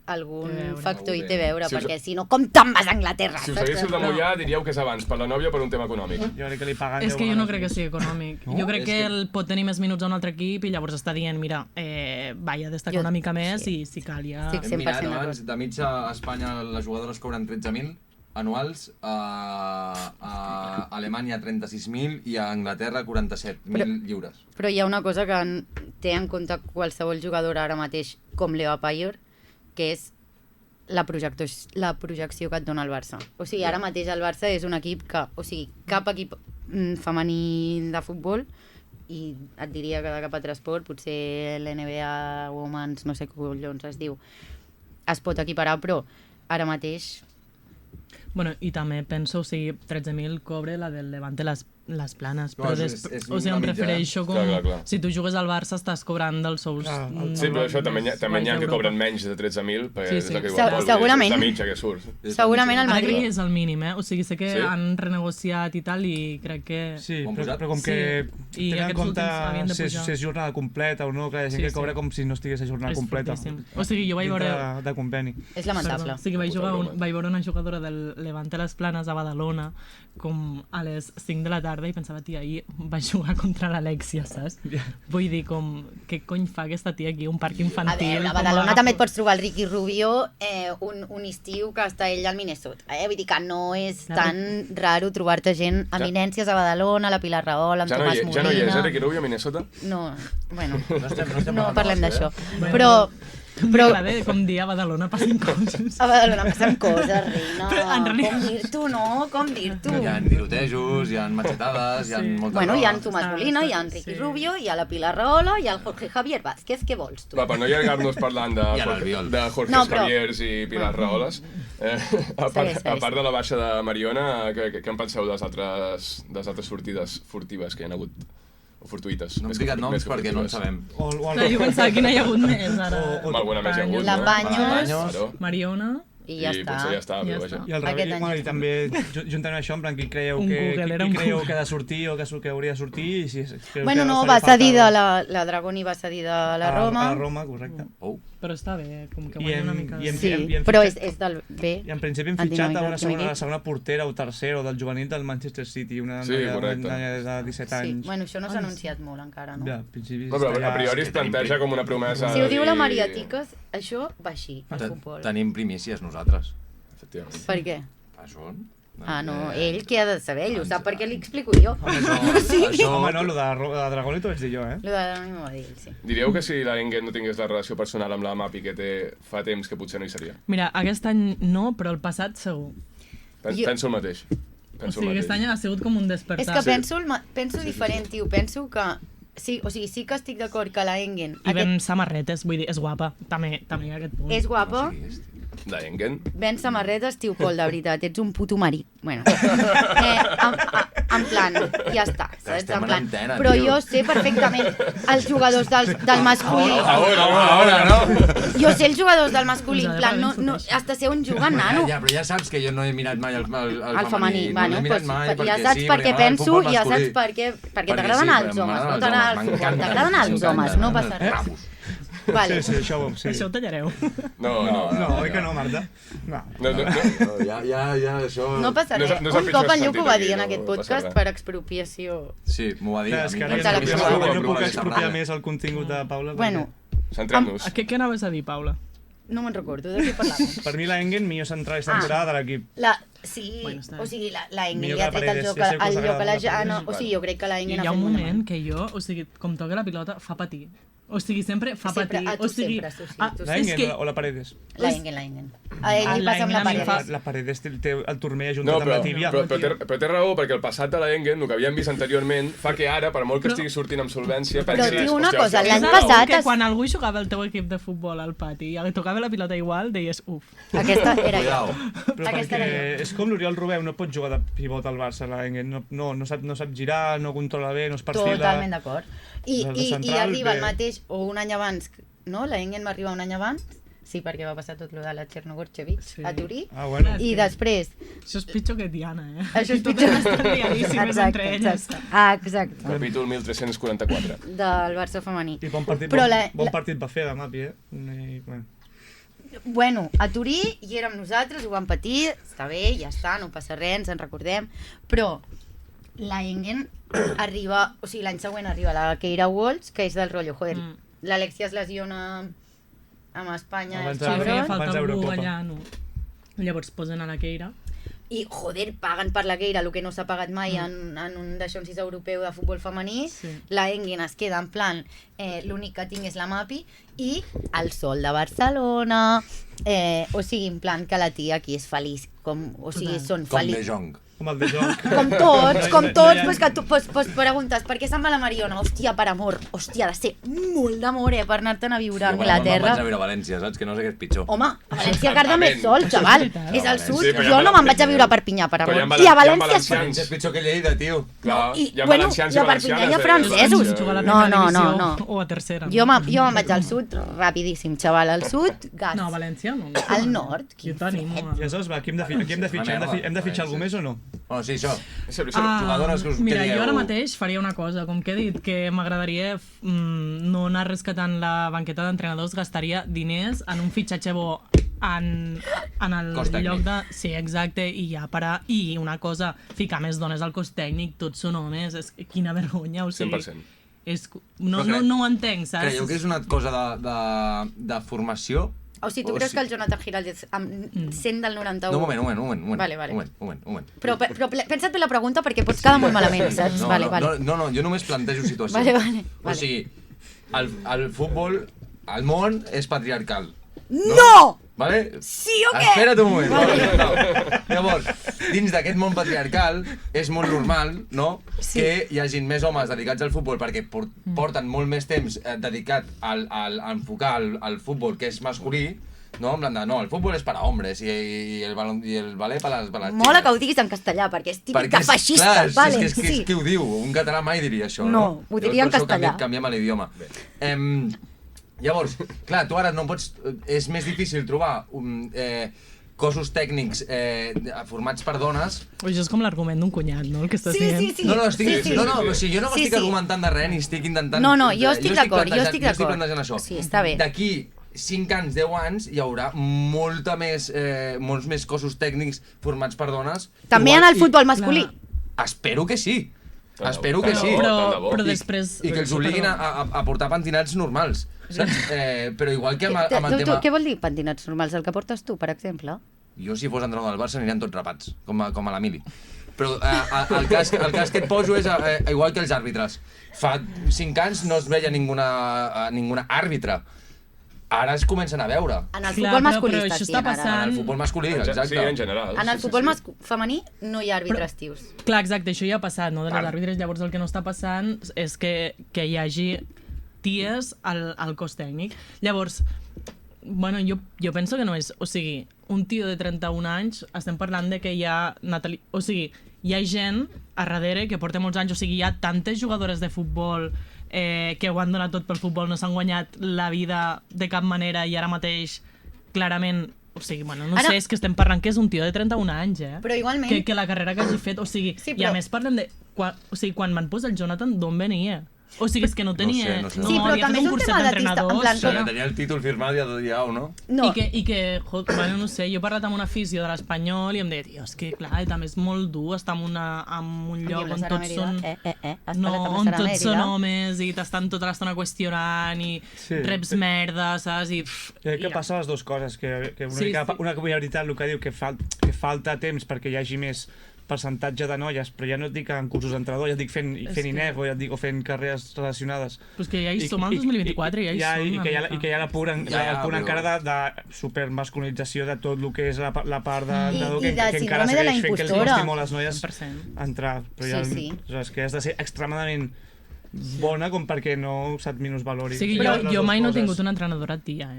algun factor hi té a veure, Si us- perquè si no, com te'n vas a Anglaterra? Si us haguéssiu de mullar, diríeu que és abans per la nòvia o per un tema econòmic. Jo crec que li paguen És 10 que jo no vegades crec que més. sigui econòmic. Jo crec que ell pot tenir més minuts a un altre equip i llavors està dient, mira, vaig a destacar una mica més i si cal ja... Estic Hem mirat 100% abans, de mitja a Espanya les jugadores cobren 13.000 anuals, a Alemanya 36.000 i a Anglaterra 47.000 lliures. Però hi ha una cosa que té en compte qualsevol jugador ara mateix, com Leo Payer, que és la projecció que et dona el Barça. O sigui, ara mateix el Barça és un equip que... O sigui, cap equip femení de futbol, i et diria que de cap altre esport, potser l'NBA Women's, no sé què collons es diu, es pot equiparar, però ara mateix... Bueno, i també penso, o sigui, 13.000 cobre la del Levante les planes, Clar, però és o sigui, una em mitja, refereixo com... Clar. Si tu jugues al Barça estàs cobrant dels sous... Sí, però això també n'hi ha que cobren menys de 13.000, perquè Sí, és el que sí. diu el Pol, Segurament. és la mitja que surt. Segurament el Ara crec que Madrid... és el mínim, O sigui, sé que Sí? han renegociat i tal, i crec que... Sí, Com però, posat? però com Sí, que i tenen en aquests compte últims havien de si pujar. és jornada completa o no, que hi ha gent Sí, que cobra sí. com si no estigués a jornada És completa. fortíssim. O sigui, jo vaig Dintre veure... de conveni. És lamentable. Perdó. Sí que vaig Puta broma. veure una jugadora del Levante les Planes a Badalona com a les 5 de la tarda i pensava, tia, ahir vaig jugar contra l'Alexia, saps? Vull dir, com, què cony fa aquesta tia aquí, un parc A infantil? veure, a com Badalona també et pots trobar el Ricky Rubio un estiu que està ell al Minnesota. Vull dir que no és tan raro trobar-te gent, eminències a Badalona, la Pilar Rahola, amb Ja no Tomàs hi és, Molina... Ricky Rubio a Minnesota? No, bueno, estem no parlem d'això. Bueno, Però M'agrada com dir a Badalona passen coses. a Badalona passen coses, reina. Però en realitat- Com dir-t'ho, no? Com dir-t'ho? Hi ha tirotejos, hi ha machetades, hi ha molta Bueno, hi ha roba. Tomàs Molina, hi ha Ricky Rubio, hi ha la Pilar Rahola, hi ha el Jorge Javier Vázquez. Què vols, tu? Va, per no allargar-nos parlant de, I l'Albiol. de Jorge No, però- Javiers i Pilar Raholes, a part de la baixa de Mariona, què en penseu de les altres sortides furtives que hi ha hagut? O fortuïtes? No hem més que ficat noms més que perquè no en furtives. sabem. O Clar, jo pensava que no hi ha hagut més, ara. Home, alguna més hi ha hagut, La no? Baños. Claro. Mariona. I ja I està. potser ja està, Ja però està. vaja. I al Aquest revés, any bueno, ja i també juntant això, en plan, qui creieu Un que, Google, era un qui creieu Google. que ha de sortir o que hauria de sortir i si creu Bueno, que no, els va faria falta cedir de la Dragoni va cedir de la Roma. A la Roma, correcte. Oh. Però està bé, com que I guanya hem- una mica... i hem- Sí, hem però fitxat- és del B. I en principi hem En fitxat a dinàmica, una dinàmica. segona portera o tercera o del juvenil del Manchester City, una Sí, noia correcte. de 17 Sí, anys. bueno, això no s'ha anunciat molt encara, no? Ja, en principi No, però està a priori ja... es planteja com una promesa... Si ho diu la i- Maria Tiques, això va així, al futbol. Tenim primícies nosaltres. Efectivament. Per què? Això? Ah, no, ell què ha de saber? Ell ho sap perquè li explico jo. Això, Home, no, lo de Dragoni t'ho vaig dir jo, eh? Lo de la m'ho va dir ell, sí. Diríeu que si la Engen no tingués la relació personal amb la Mapi que té fa temps que potser no hi seria? Mira, aquest any no, però el passat segur. Jo- Penso el mateix. O Penso sigui, el aquest mateix. any ha sigut com un despertar. És que Sí. penso diferent, tio. Penso que... Sí, o sigui, sí que estic d'acord que la Engen I ven samarretes, vull dir, és guapa. També hi ha aquest punt. és guapa, La Engen? ven samarretes, tio, Pol, de veritat, ets un puto marí. Bueno, en plan, ja està, saps? Estem En en plan, antena, però tio. jo sé perfectament els jugadors del masculí. Ara, no? Jo sé els jugadors del masculí, Us ha en de plan, parar no, ben hasta sé on juguen, nano. Ja, però ja saps que jo no he mirat mai el El femení, no bueno, l'he mirat pues, mai ja perquè saps sí, per què m'agrada el penso futbol i ja saps masculí. per què... Perquè Perquè t'agraden sí, els però homes, no m'agraden t'agrada el els futbol, homes, t'agraden els m'encanten, homes, no passa res. Bravos. Vale. Sí, això sí. Això ho tallareu. No. No, oi que no, Marta? No. No. Ja, això... No passa No és- res. no és el Un pitjor cop en Lluc sentit ho va aquí, dir en no aquest passa podcast res. per expropiació. Sí, m'ho va dir. Clar, és que ara Entre la jo persona. no puc expropiar més el contingut de Paula. Bueno, Centrem-nos. Què anaves a dir, Paula? no me'n recordo de què parlàvem. Per mi la Engen, millor central i temporada de l'equip. Sí, Bueno, està bé. o sigui, la Engen Millor li ha que la tret el Paredes, joc ja sé que us al lloc a la agrada Jana. molt O sigui, jo crec que la I Engen hi ha ha fet un molt moment que jo, o sigui, com toca la pilota, fa patir. O sigui, sempre fa Sempre, patir. tu O sigui, sempre, tu sí, tu La sí. és Engen que o la Paredes? La Engen. A ell li La passa amb la Engen a mi em paret. fa- La Paredes té el turmell No, ajuntat amb la tíbia. però té raó, perquè el passat de la Engen, el que havíem vist anteriorment, fa que ara, per molt que estigui sortint amb solvència, Però, pensis... tio, una "Hòstia, cosa, hòstia, l'any hòstia, passat que es- quan algú jugava al teu equip de futbol al pati i li tocava la pilota igual, deies, uf. Aquesta era Cuidao. jo. Però Aquesta perquè era jo. és com l'Oriol Robeu, no pot jugar de pivot al Barça, la Engen. No sap girar, no controla bé, no es perfila. Totalment d'acord. I El de central, arriba el bé. mateix, o un any abans, no? La Engen va arribar un any abans, Sí, perquè va passar tot lo de la Chernogorchevich Sí. a Turí. Ah, bueno. I després... Això és pitjor que Diana, eh? Això és Totes estan liadíssimes entre elles. Exacte. Capítol 1344. Del Barça femení. I bon partit, Però bon partit va fer demà, Pi, Bueno. Bueno, a Turí hi érem nosaltres, ho vam patir, està bé, ja està, no passa res, ens en recordem, però la Engen arriba, o sigui, l'any següent arriba la Keira Walsh, que és del rotllo, joder, l'Alexia es lesiona amb Espanya, Abans els de- Sí, feia cabrons, Abans falta algú d'Eurocopa. allà, no? Llavors posen a la Keira. i, joder, paguen per la Keira el que no s'ha pagat mai en un d'això europeu de futbol femení, Sí. la Engen es queda en plan, l'únic que tinc és la Mapi, i el Sol de Barcelona, o sigui, en plan que la tia aquí és feliç, o sigui, Total. són Com feliç. De Jong. Com el de joc. Com tots, pues que tu pues preguntes, per què se'n va la Mariona? Hòstia, per amor, hòstia, ha de ser molt d'amor, per anar-te'n a viure a Jo, quan Anglaterra. me'n vaig a viure a València, saps? Que no sé què és pitjor. Home, a València carda més sol, xaval. És al sud. Sí, però Jo hi ha no me'n vaig a viure a Perpinyà, per Però hi ha amor. valen- I a hi ha València... valencians. València és pitjor que Lleida, tio. Clar, I, hi ha bueno, valencians i a Perpinyà valencianes, hi ha eh? francesos. Juga a la No, primera no, divisió no, no. O a tercera. Jo me'n vaig al sud rapidíssim, xaval. Al sud, gas. No, a València no. Al nord, Jo t'animo. Ja saps, va, aquí hem de fitxar, hem de fitxar algú més o no? Bueno, sí, això. Jugadores que us Mira, dieu? jo ara mateix faria una cosa, com que he dit, que m'agradaria no anar rescatant la banqueta d'entrenadors, gastaria diners en un fitxatge bo en el Cos tècnic. lloc de... Sí, exacte, i ja parar. I una cosa, ficar més dones al cos tècnic, tots són homes, és quina vergonya, o sigui... 100%. No ho entenc, saps? Creieu que és una cosa de formació? O sigui, tu creus que el Jonathan Giraldez amb 100 del 91... No, un moment. Vale. Un moment. Però pensa't bé la pregunta perquè pots quedar molt malament, saps? Vale. No, jo només plantejo situacions. Vale. O sigui, el futbol, el món és patriarcal. No! Vale? Sí o què? Espera't un moment. Vale. No. Llavors, dins d'aquest món patriarcal, és molt normal, no?, que hi hagin més homes dedicats al futbol perquè porten molt més temps dedicat a enfocar el futbol que és masculí, no? En plan de, no, el futbol és per a homes i el ballet per a les Mola que ho diguis en castellà, perquè és típic de feixista. Clar, Vale, és que qui ho diu? Un català mai diria això, No, ho diria en Per això castellà. Canviem l'idioma. Llavors, clar, tu ara no pots... És més difícil trobar cossos tècnics formats per dones. Això és com l'argument d'un cunyat, no? El que estàs Sí. dient. No, Sí. o sigui, jo no Sí, estic sí. argumentant de res ni estic intentant... No, jo estic d'acord, Jo estic plantejant això. Sí, està bé. D'aquí 5 anys, 10 anys, hi haurà molts més cossos tècnics formats per dones. També en el futbol masculí. Espero que sí. Espero que sí. Però després... I que els obliguin a portar pentinats normals, saps? Però igual que amb el tema... Què vol dir pentinats normals? El que portes tu, per exemple? Jo, si fos entrenador del Barça, anirien tots rapats, com a l'Emili. Però el cas que et poso és igual que els àrbitres. Fa 5 anys no es veia ninguna àrbitre. Ara es comencen a veure. En el Clar, futbol però masculí això estàs està dient ara. passant. En el futbol masculí, exacte. Sí, en general. En el futbol femení no hi ha àrbitres tios. Clar, exacte, això ja ha passat, no? De les àrbitres, llavors el que no està passant és que hi hagi ties al cos tècnic. Llavors, bueno, jo penso que no és... O sigui, un tio de 31 anys, estem parlant de que hi ha... O sigui, hi ha gent a darrere que porta molts anys, o sigui, hi ha tantes jugadores de futbol que ho han donat tot pel futbol, no s'han guanyat la vida de cap manera i ara mateix, clarament, o sigui, bueno, no sé, és que estem parlant que és un tio de 31 anys, Però igualment... que la carrera que hagi fet, o sigui, Sí, i a però- més parlem de... Quan van posar el Jonathan, d'on venia? O sigui, és que no tenia... No sé. Sí, però havia també fet és un un curset tema d'artista, en d'entrenadors. plan, Sí, tenia el títol firmat ja, no? No, I que bueno, no sé, jo he parlat amb una afició de l'Espanyol i em deia, tio, és que clar, també és molt dur estar en un lloc on tots són... No, on tots són homes i t'estan tota l'estona qüestionant i reps merda, saps? I, Crec que passa les dues coses, que Sí, una veritat el que diu que falta temps perquè hi hagi més percentatge de noies, però ja no et dic en cursos d'entrenador, ja et dic fent INEF o ja et dic fent carreres relacionades. Pues que ja hi som al 2024, ja hi som. I que hi ha el punt encara de supermasculinització de tot el que és la part d'entrenador que encara segueix fent que els costi molt a les noies 100%. entrar. Però Sí. és que has de ser extremadament bona com perquè no se't minusvalori. O sigui, jo mai no he tingut una entrenadora tia,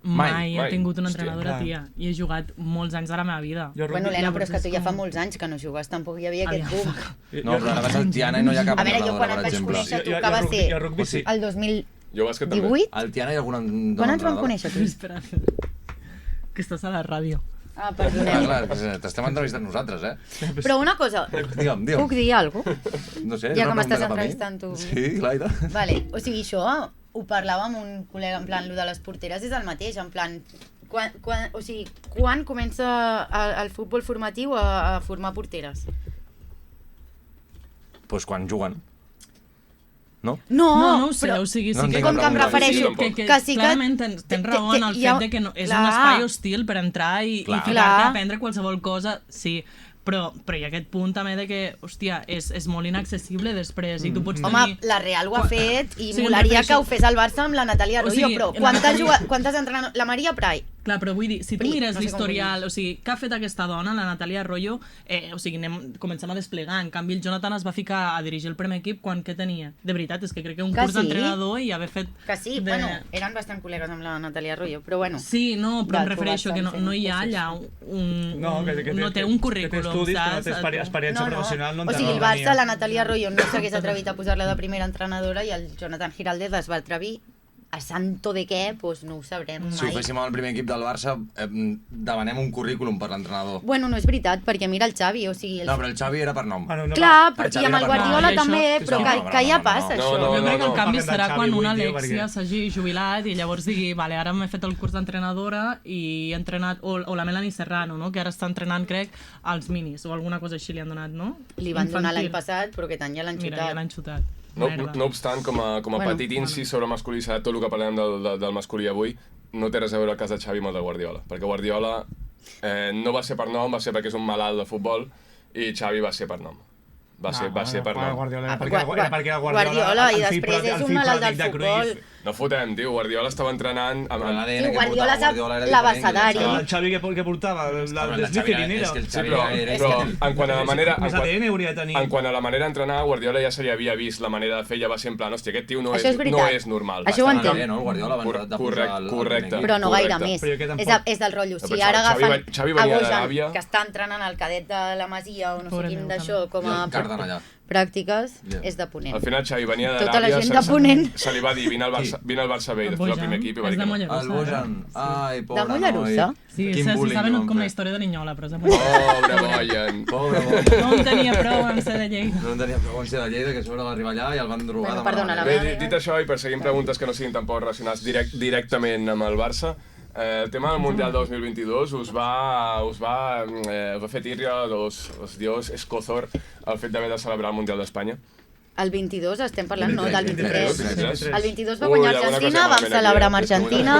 Mai he tingut una entrenadora tia. I he jugat molts anys de la meva vida. Bueno, Helena, però és que tu ja fa molts anys que no jugues, tampoc hi havia aquest boom. No, però ara vas al Tiana i no hi ha cap A veure, jo quan entrenadora, et per vaig exemple. conèixer tu que va ser rugby sí. el 2000... Jo bàsquet també. 18? Al Tiana hi ha alguna Quan dona ens vam entrenadora? conèixer, tu? Espera, que estàs a la ràdio. Ah, Ah, perdoneu. clar, t'estem entrevistant nosaltres, Però una cosa, Digue'm. puc dir alguna cosa? No sé, és Ja una que m'estàs pregunta cap a mi. entrevistant tu. Sí, clar, i tant. Vale, o sigui, això ho parlàvem amb un col·lega, en plan, lo de les porteres és el mateix, en plan, quan comença el futbol formatiu a formar porteres? Pues quan juguen. No? No ho sé, però o sigui, No sí que... entenc com la que em pregunta. refereixo, Sí, que que sí que... clarament tens raó en el hi ha- fet de que no, és clar. un espai hostil per entrar i Clar. ficar-te Clar. a aprendre qualsevol cosa, sí, però hi ha aquest punt també de que, hòstia, és molt inaccessible després i tu pots Home, tenir... la Real ho ha fet i Sí, em molaria refereixo- que ho fes el Barça amb la Natàlia O Arroyo, sigui, però la Natàlia- quantes entrenadors... La Maria Prai, Clar, però vull dir, si tu Pri, mires no sé com l'historial, o sigui, què ha fet aquesta dona, la Natàlia Arroyo, o sigui, comencem a desplegar. En canvi, el Jonathan es va ficar a dirigir el primer equip quan què tenia? De veritat, és que crec que un Que curs sí. d'entrenador i haver fet... que sí, bueno, eren bastant col·legues amb la Natàlia Arroyo, però bueno. Sí, no, però em De refereixo que no hi ha allà no té un currículum, estudis, saps? que no té experiència professional, no o sigui, el no Barça, tenia. la Natàlia Arroyo no s'hagués atrevit a posar-la de primera entrenadora i el Jonathan Giraldez es va atrevir a santo de què, doncs no ho sabrem Si ho mai. féssim amb el primer equip del Barça, demanem un currículum per l'entrenador. Bueno, no és veritat, perquè mira el Xavi, o sigui... No, però el Xavi era per nom. Bueno, no, Clar, El i Xavi amb el era per Guardiola nom. també, Això- però no, que ja no, passa, no, això. no, Jo crec que el canvi Parlem del serà Xavi quan avui, una tio, Alexia perquè- s'hagi jubilat i llavors digui, vale, ara m'he fet el curs d'entrenadora i he entrenat, o la Melanie Serrano, no? Que ara està entrenant, crec, als minis, o alguna cosa així li han donat, no? Li van donar l'any Infantil. passat, però aquest any ja l'han Mira, ja xutat. l'han xutat. No Merda. obstant, com a Bueno, petit incís sobre masculinitat, tot el que parlem del masculí avui, no té res a veure el cas de Xavi amb el de Guardiola. Perquè Guardiola no va ser per nom, va ser perquè és un malalt de futbol, i Xavi va ser per nom. Va ser per nom. Guardiola, Ah, era perquè era Guardiola, i el fill després és el un fill malalt pròdig del de Cruyff. futbol. No fotem, tio, Guardiola estava entrenant... Però l'ADN Tio, que Guardiola portava sap Guardiola era l'abecedari. diferent. El Xavi que portava, el Però de Slytherin era. És que el Sí, Xavi però en quant a la manera... Més ADN hauria de tenir. En quant a la manera d'entrenar, Guardiola ja se li havia vist la manera de fer, ja va ser en plan, hòstia, aquest tio no Això és veritat. és normal. Això ho Bastant entenc. bé, no? El Guardiola abans de posar el Correcte. primer equip. Però no gaire Correcte. més. Però jo que tampoc- És del rotllo. Però Si ara Xavi agafen Xavi a venia Bojan, d'Aràbia. que està entrenant el cadet de la Masia o no sé Pobre quin meu, d'això, com I a el Carden allà. pràctiques, Ja. és de Ponent. Al final Xavi venia Tota d'Aràbia, la gent de Ponent. se li va dir, vine al Barça B i El després al Bojan primer equip i va és dir de que no. Mollerussa. El Bojan. Ai, pobre De Mollerussa? noi. Sí, Quin se bullying saben li van com la fer. història de Ninyola, però és de Mollerussa. Pobre Bojan. Pobre Bojan. No en tenia prou en ser de Lleida. No en tenia prou en ser de Lleida, que a sobre va arribar allà i el van drogar. Bueno, de mala perdona, la manera. Bé, meva dit això, i per seguir amb preguntes que no siguin tampoc relacionades directament amb el Barça, el tema del Mundial 2022 us va fer tírria els dios Escozor el fet d'haver de celebrar el Mundial d'Espanya? El 22 estem parlant, no, del 23. 23. El 22 va Ui, guanyar alguna cosa Argentina, vam malament celebrar aquí, amb Argentina,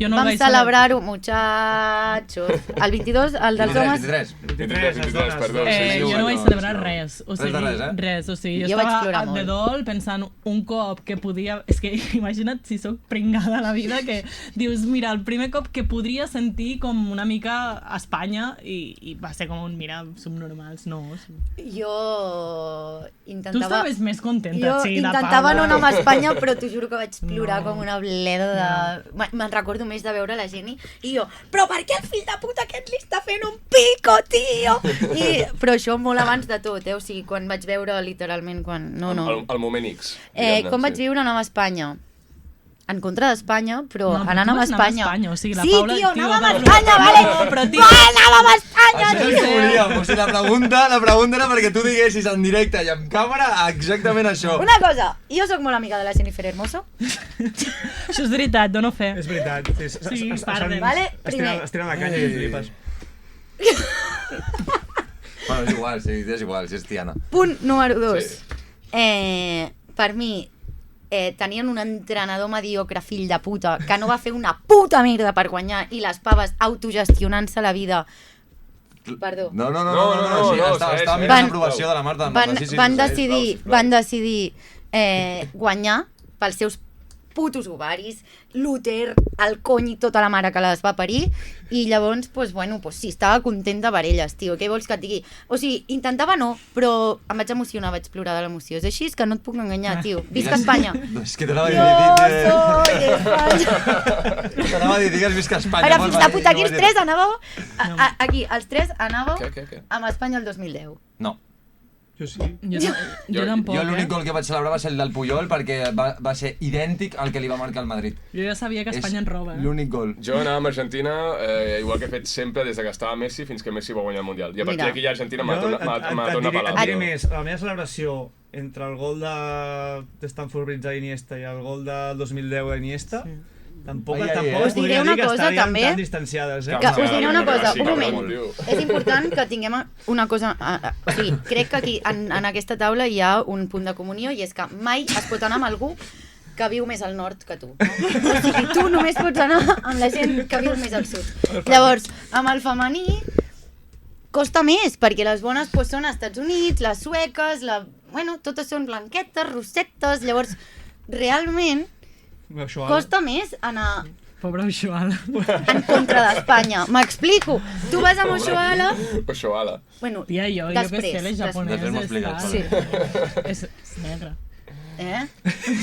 Jo no vam vaig celebrar-ho, muchachos. El 22, el dels homes... 23. 23, perdó. Jo no vaig celebrar res, o Res de sigui, res, eh? res, o sigui, Jo jo vaig estava plorar de molt. dol pensant un cop que podia... És que imagina't si sóc pringada a la vida que dius, mira, el primer cop que podria sentir com una mica a Espanya i va ser com un, mira, som normals, no. Jo Tu intentava... estaves més contenta, Jo sí, de intentava no Paula. anar amb Espanya, però t'ho juro que vaig plorar No. com una bleda de... Me'n recordo més de veure la Jenny i jo, però per què el fill de puta aquest li està fent un pico, tio? Però això molt abans de tot, o sigui, quan vaig veure literalment, quan... No. El moment X. Com vaig viure anant a Espanya? En contra d'Espanya, però No, però anant tu amb vas anar a Espanya. Espanya, o sigui, la sí, Paula- tio, tio, anàvem a Paula- Espanya, vale? No, però, tio- Va, anàvem a Espanya, Això és el que volíem. O sigui, la pregunta era perquè tu diguessis en directe i en càmera exactament això. Una cosa, jo sóc molt amiga de la Jennifer Hermoso. Això és veritat, dono fe. És veritat. Sí, parlen. Vale, primer. Es tiren la canya i flipes. Bueno, és igual, si és Tiana. Punt número 2. Sí. Per mi, tenien un entrenador mediocre, fill de puta, que no va fer una puta merda per guanyar i les paves autogestionant-se la vida. Perdó. No, No, sí, està segueix, mirant Van- l'aprovació de la Marta. Van decidir guanyar pels seus putos ovaris, l'úter, el cony i tota la mare que les va parir, i llavors, sí, estava contenta per elles, tio, què vols que et digui? O sigui, intentava no, però em vaig emocionar, vaig plorar de l'emoció. És així, és que no et puc enganyar, tio. Visca Espanya! No, és que t'anava a Jo dir... soy de Espanya! T'anava a dir, digues visca Espanya. Ara, molt fins de bé, puta, aquí no els vas tres dir- anàveu... Aquí, els tres anàveu Què? amb Espanya el 2010. No. Jo sí. Jo tampoc, Jo l'únic gol que vaig celebrar va ser el del Puyol perquè va ser idèntic al que li va marcar el Madrid. Jo ja sabia que Espanya ens roba. L'únic gol. Jo anava amb Argentina, igual que he fet sempre des que estava Messi fins que Messi va guanyar el Mundial. I a partir d'aquí ja Argentina m'ha tornat a pelar. Et diré més, la meva celebració entre el gol de Stanford Bridge d'Iniesta i el gol del 2010 d'Iniesta, tampoc Us diré una cosa, també, tan distanciades, que us diré una cosa, Sí, un cabrón, moment. tio. És important que tinguem una cosa... O sigui, crec que aquí, en aquesta taula, hi ha un punt de comunió i és que mai es pot anar amb algú que viu més al nord que tu. O sigui, tu només pots anar amb la gent que viu més al sud. Llavors, amb el femení costa més, perquè les bones doncs, són als Estats Units, les sueques, bueno, totes són blanquetes, rossetes, llavors, realment, costa més anar Pobre Ushuala. en contra d'Espanya. M'explico. Tu vas amb Oshuala... Oshuala. Bueno, Tia, jo que sé, les Després m'ho japoneses, expliques, tal. És negre. Eh?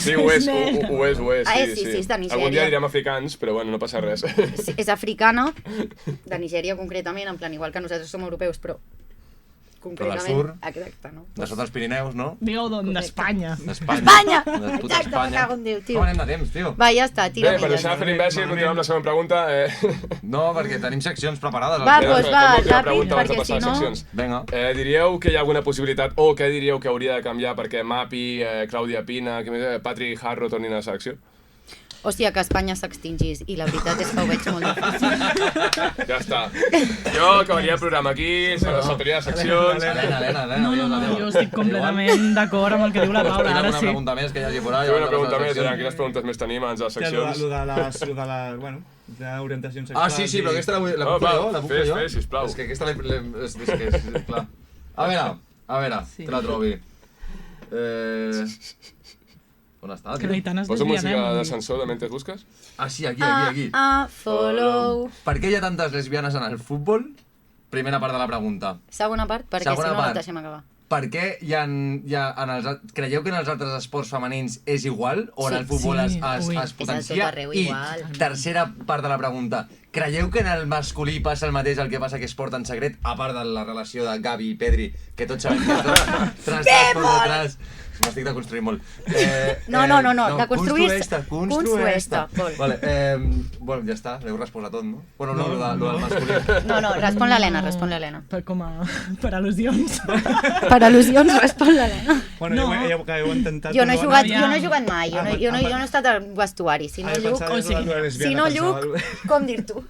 Sí, ho és, Sí, és de Nigèria. Algun dia direm africans, però bueno, no passa res. És africana, de Nigèria concretament, en plan, igual que nosaltres som europeus, però concretament... del sur. Exacte, no? De sota els Pirineus, no? Digueu d'on? d'Espanya. Espanya! De puta Exacte, me Espanya. cago en Déu, tio. Com anem de temps, tio? Va, ja està, tira Bé, per deixar de fer l'imbècil, continuem amb la segona pregunta. No, perquè tenim seccions preparades. Va, al doncs final. va, Fem l'última ràpid, pregunta abans de perquè passar si a no... seccions. Vinga. Diríeu que hi ha alguna possibilitat, o què diríeu que hauria de canviar perquè Mapi, Clàudia Pina, Patrick Harro tornin a la selecció? Hòstia, que Espanya s'extingís, i la veritat és que ho veig molt difícil. Ja està. Jo acabaria el programa aquí, saltaria les seccions... Helena, No, jo estic completament d'acord amb el que diu la Paula, ara Una sí. pregunta més que hi hagi por ahí. Jo una pregunta més, quines preguntes més tenim abans de les seccions? Lo de la, bueno, d'orientacions sexuals. Ah, sí, però aquesta la puc fer jo? La puc fer jo? Fes, sisplau. És que aquesta és que és clar. A veure, que la trobi. On està, Que tio? l'Aitana es Posa música desvianem. d'ascensor de Mentes Busques? Ah, sí, aquí. Follow. Per què hi ha tantes lesbianes en el futbol? Primera part de la pregunta. Segona part, perquè Segona si no, no part. et deixem acabar. Per què creieu que en els altres esports femenins és igual? O en el futbol Sí, ui. es És a potencia? tot arreu I igual. tercera part de la pregunta. Creieu que en el masculí passa el mateix el que passa que es porta en secret? A part de la relació de Gavi i Pedri, que tots sabem que és trastat per detrás. M'estic de construir molt. No, de construir... Construir-te. Vale, bueno, ja està, l'heu respost a tot, no? Bueno, no, lo del masculí. No, respon l'Helena. Per al·lusions. Per al·lusions, respon l'Helena. Bueno, No. que heu intentat... Jo no he jugat mai, Ah, jo no he estat al vestuari. Si no, Lluc, com dir-tu?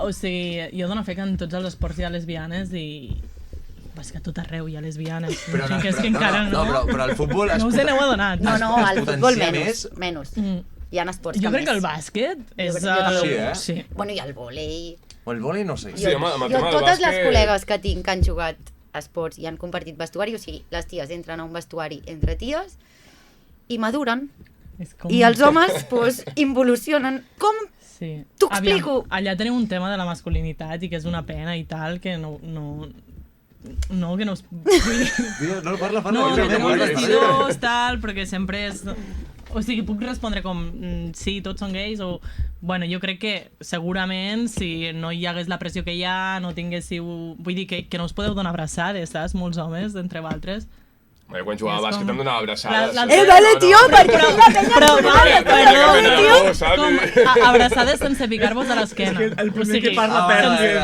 O sigui, jo dono fe que en tots els esports hi ha lesbianes i... És que a tot arreu hi ha lesbianes. Que és que encara no... Però el futbol... No us n'heu adonat. No, al potencia futbol més. menys. Mm. Hi ha esports Jo que crec que el més. bàsquet és... Jo també. Sí, eh? Sí. Bueno, i el vòlei... O el vòlei no sé. Sí, home, amb el Jo tema del totes les bàsquet- col·legues que tinc que han jugat a esports i han compartit vestuari, o sigui, les ties entren a un vestuari entre ties i maduren. És com... I els homes, doncs, involucionen. Com? Sí. T'ho explico. Aviam, allà tenim un tema de la masculinitat i que és una pena i tal, que no, que no us... Vull dir... No, parla. No, que tenim parla, vestidors, tal, perquè sempre és... O sigui, puc respondre com, sí, tots són gais, o... Bueno, jo crec que segurament si no hi hagués la pressió que hi ha, no tinguéssiu... Vull dir que no us podeu donar abraçades, saps? Molts homes, entre vosaltres. Quan jugava a És bàsquet com- em donava abraçades. Vale, tio, perquè la penya Però, Perdó, tio, com abraçades sense picar-vos a l'esquena. El primer O sigui, que parla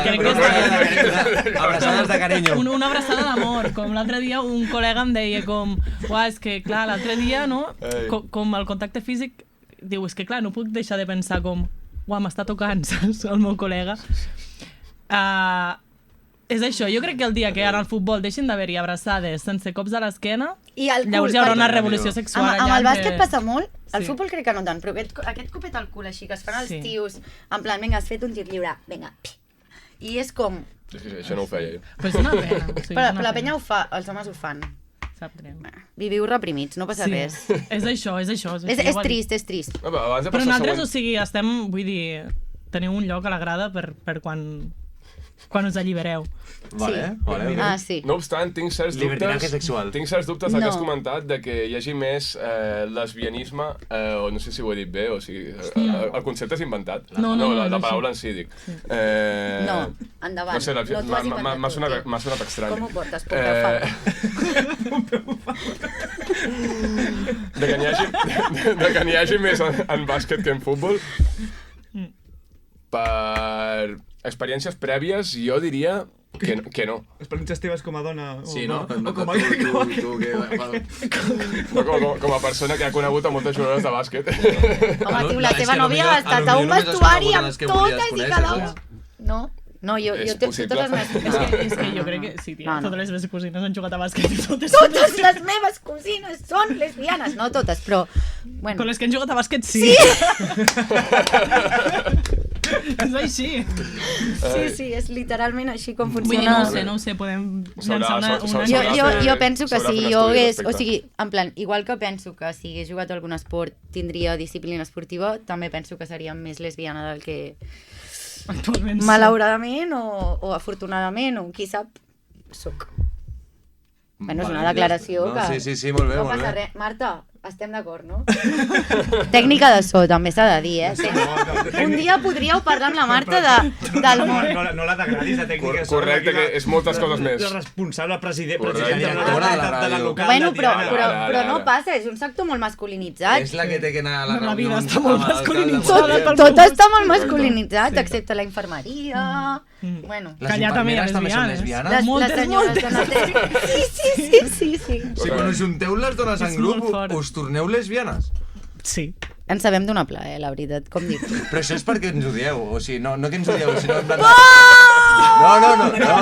crec que és... Abraçades de carinyo. Una abraçada d'amor, com l'altre dia un col·lega em deia com, uah, és que clar, l'altre dia, no, Ei. com el contacte físic, diu, és que clar, no puc deixar de pensar com, uah, m'està tocant, saps, el meu col·lega. És això, jo crec que el dia que ara al futbol deixin d'haver-hi abraçades sense cops a l'esquena, I el cul, llavors hi haurà una perquè revolució sexual amb allà. el bàsquet entre- passa molt, al Sí. futbol crec que no tant, però aquest copet al cul així que es fan els Sí. tios, en plan, vinga, has fet un tir lliure, vinga, i és com... Sí, això no ho feia jo. Però és una pena. O sigui, Però és una la penya pena. ho fa, els homes ho fan. Sap greu. Viviu reprimits, no passa res. És això. És ja ho ha dit. trist, és trist. Abans de Però passar nosaltres, següent... o sigui, estem, vull dir, teniu un lloc a la grada per quan quan us allibereu. Vale. Ah, sí. No obstant, tinc certs Libertinaje dubtes... sexual. Tinc certs dubtes del que has No. comentat de que hi hagi més lesbianisme, o no sé si ho he dit bé, o sigui, el concepte és inventat. No, la sí. paraula en si, dic. No, endavant. No sé, No t'ho has inventat m'ha tu, sonat, tio. m'ha sonat estrany. Com ho portes, portafal? De que n'hi hagi més en bàsquet que en futbol. Per experiències prèvies, jo diria que no. Experiències teves com a dona. Sí, no? O com a... Com a persona que ha conegut a moltes jugadores de bàsquet. Home, tio, la teva nòvia ha estat a un vestuari amb totes i cada una. No, jo És té possible. totes les És meves... que jo crec que sí, tia, No, no. totes les meves cosines han jugat a bàsquet i totes... Totes les meves cosines són lesbianes. No totes, però... Con Bueno, les que han jugat a bàsquet, sí. És així. sí, és literalment així com Vull dir, funciona. no ho sé, podem S'haurà- llançar una... s'haurà- Jo penso que s'haurà si fet un jo estudi hagués... respecte. O sigui, en plan, igual que penso que si hagués jugat a algun esport tindria disciplina esportiva, també penso que seria més lesbiana del que... Actualment sí. Malauradament o afortunadament, o qui sap, soc. Bueno, és una declaració No, que... sí, molt bé, no molt passa bé. res. Marta, estem d'acord, no? Tècnica de so, també s'ha de dir, Un dia podríeu parlar amb la Marta del món. No la degradis de tècnica. Correcte, que és moltes coses més. La responsable president Correcte. de la local Bueno, de però, Tiana. però no passa, és un sector molt masculinitzat. És la que té que anar a la La vida reunió està molt amb l'alcalde. masculinitzada. Tot està molt masculinitzat, excepte la infermeria... Bueno, Les Que allà també hi ha infermeres també són lesbianes. lesbianes? Moltes, senyores de neteja... Sí. Si quan us junteu les dones en És grup, molt fort. us torneu lesbianes? Sí. Ens sabem donar plaer, la veritat, com dir. Però això és perquè ens odieu, o sigui, no que ens odieu, sinó en plan de...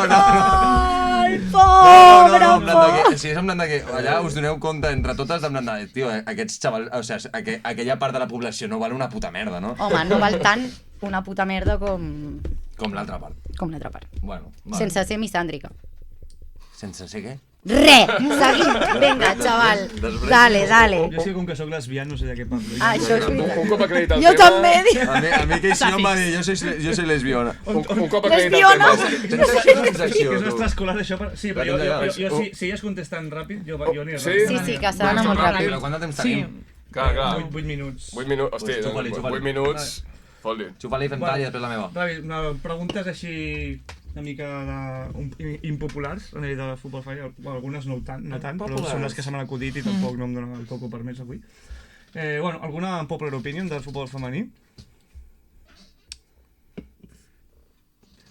Ai, pobre, en plan de que, si és en plan de que allà us doneu compte entre totes en plan de, tio, aquests xavals, o sigui, aquella part de la població no val una puta merda, no? Home, no val tant una puta merda com Com l'altra part. l'altra part. Bueno, vale. Sense ser misàndrica. Sense ser què? Seguim. Vinga, xaval. Dale. Jo sí, com que sóc lesbià, no sé de què parlo. Ah, això és veritat. Un cop acreditat el Jo tema... també. A mi que si no em va dir, jo soy lesbiana. Un cop acreditat el Lesbiana? tema... Tens secció o tens Que secció, és tu? extraescolar, això... Sí, però jo si elles contesten ràpid, jo aniré Sí? ràpid. Sí, que s'ha d'anar molt ràpid. Però quant de temps Sí. tenim? Clar. 8 minuts. 8 minuts, hosti, Pues xupa-li, xupa-li. 8 minuts... Fot-li. Xupa-li, fem tall i després la meva. Ràpid, preguntes així una mica impopulars a nivell de futbol femení, algunes no tant, però són les que se m'han acudit i tampoc no em donen el coco per més avui. Bueno, alguna popular opinion del futbol femení?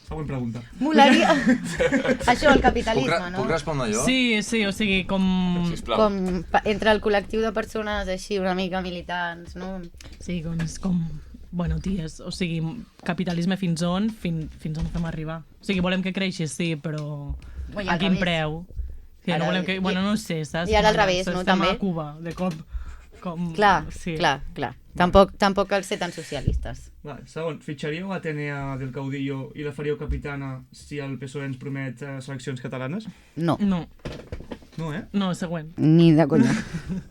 Següent pregunta. Molaria... Això, el capitalisme, no? Puc respondre jo? Sí, o sigui, com... Sisplau. Com entre el col·lectiu de persones així una mica militants, no? Sí, és com... Bueno, ties, o sigui, capitalisme fins on fem arribar. O sigui, volem que creixi, sí, però Ui, a al quin revés. preu? Sí, Ara, no volem que... Bueno, no ho sé, saps? i ara al revés, no, Estem també? a Cuba, de cop. Com... Clar, sí. clar. Tampoc cal ser tan socialistes. Vale, segon, fitxaríeu a Atenea del Caudillo i la faríeu capitana si el PSOE ens promet seleccions catalanes? No, No, No, següent. ni de conya.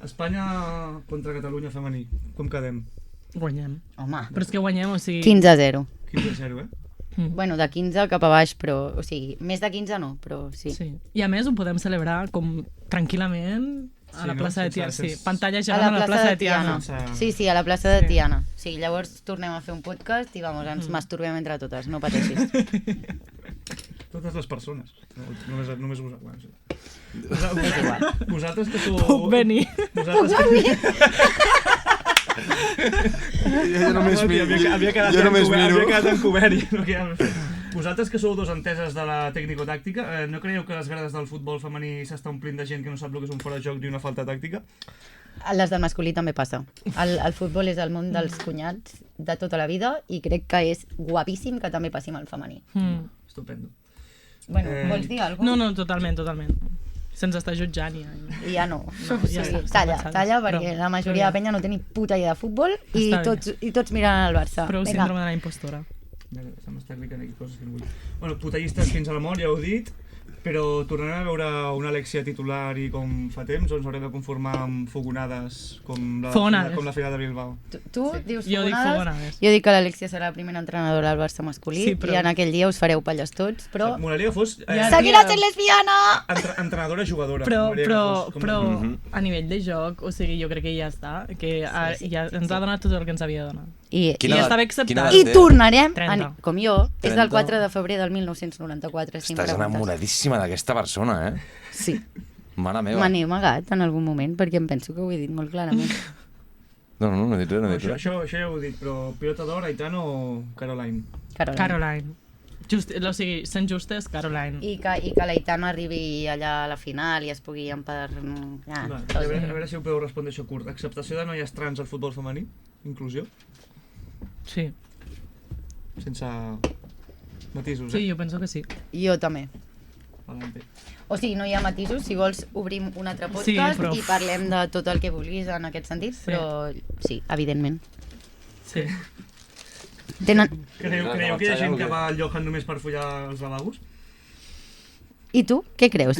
Espanya contra Catalunya femení. Com quedem? Guanyem. Home, Però és que guanyem, o sigui... 15-0. 15-0, Bueno, de 15 cap a baix, però... O sigui, més de 15 no, però sí. Sí. I a més ho podem celebrar com tranquil·lament a la no? plaça de Tiana. Sense- Sí, pantalla A gegant a la plaça de Tiana. Sí, a la plaça de Sí. Tiana. Sí, llavors tornem a fer un podcast i vamos, ens masturbem entre totes, no pateixis. Totes les persones. Només vosaltres. Bueno, sí. Vosaltres que sou... Puc venir. Vosaltres que... Jo només miro. Havia quedat Jo només miro. Havia quedat encobert i no quedava... Vosaltres que sou dos enteses de la tècnico-tàctica, no creieu que les grades del futbol femení s'està omplint de gent que no sap el que és un fora de joc ni una falta tàctica? A les del masculí també passa. El futbol és el món dels cunyats de tota la vida i crec que és guapíssim que també passi amb el femení. Estupendo. Bueno, vols dir alguna No, totalment. Se'ns està jutjant ja. I ja no. Ja Sí, està talla, perquè la majoria de penya no té ni puta idea de futbol i Està bé. tots miren el Barça. Prou Vinga. síndrome de la impostora. Se m'està clicant aquí coses que no vull. Bueno, putallistes fins a la mort, ja ho he dit. Però tornarem a veure una Alexia titular i com fa temps, o ens haurem de conformar amb fogonades com la final de Bilbao? Tu dius Jo dic fogonades? fogonades. Jo dic que l'Alexia serà la primera entrenadora del Barça masculí Sí, però- i en aquell dia us fareu palles tots, però... M'agradaria que fos Seguirà sent lesbiana! entrenadora-jugadora. Però a nivell de joc, o sigui, jo crec que ja està, que ja ens ha donat tot el que ens havia de donar. I estava acceptat. I tornarem, 30. com jo, és 30. del 4 de febrer del 1994. si em Estàs preguntes. enamoradíssima d'aquesta persona, eh? Sí, Mare meva. me n'he amagat en algun moment perquè em penso que ho he dit molt clarament. No he dit res, no he dit res. Això ja ho he dit, però pilota d'or, Aitano o Caroline? Caroline. O sigui, sent justes, Caroline. I que l'Aitana arribi allà a la final i es pugui Va, a veure si ho podeu respondre això curt. Acceptació de noies trans al futbol femení? Inclusió? Sí. Sense matisos, Sí, jo penso que sí. Jo també. Adelante. O sigui, no hi ha matisos, si vols obrim un altre Sí, podcast però- i parlem de tot el que vulguis en aquest sentit, però sí, evidentment. Sí. Tenen... Creieu que hi ha gent que va al Johan només per follar els lavabos? I tu, què creus?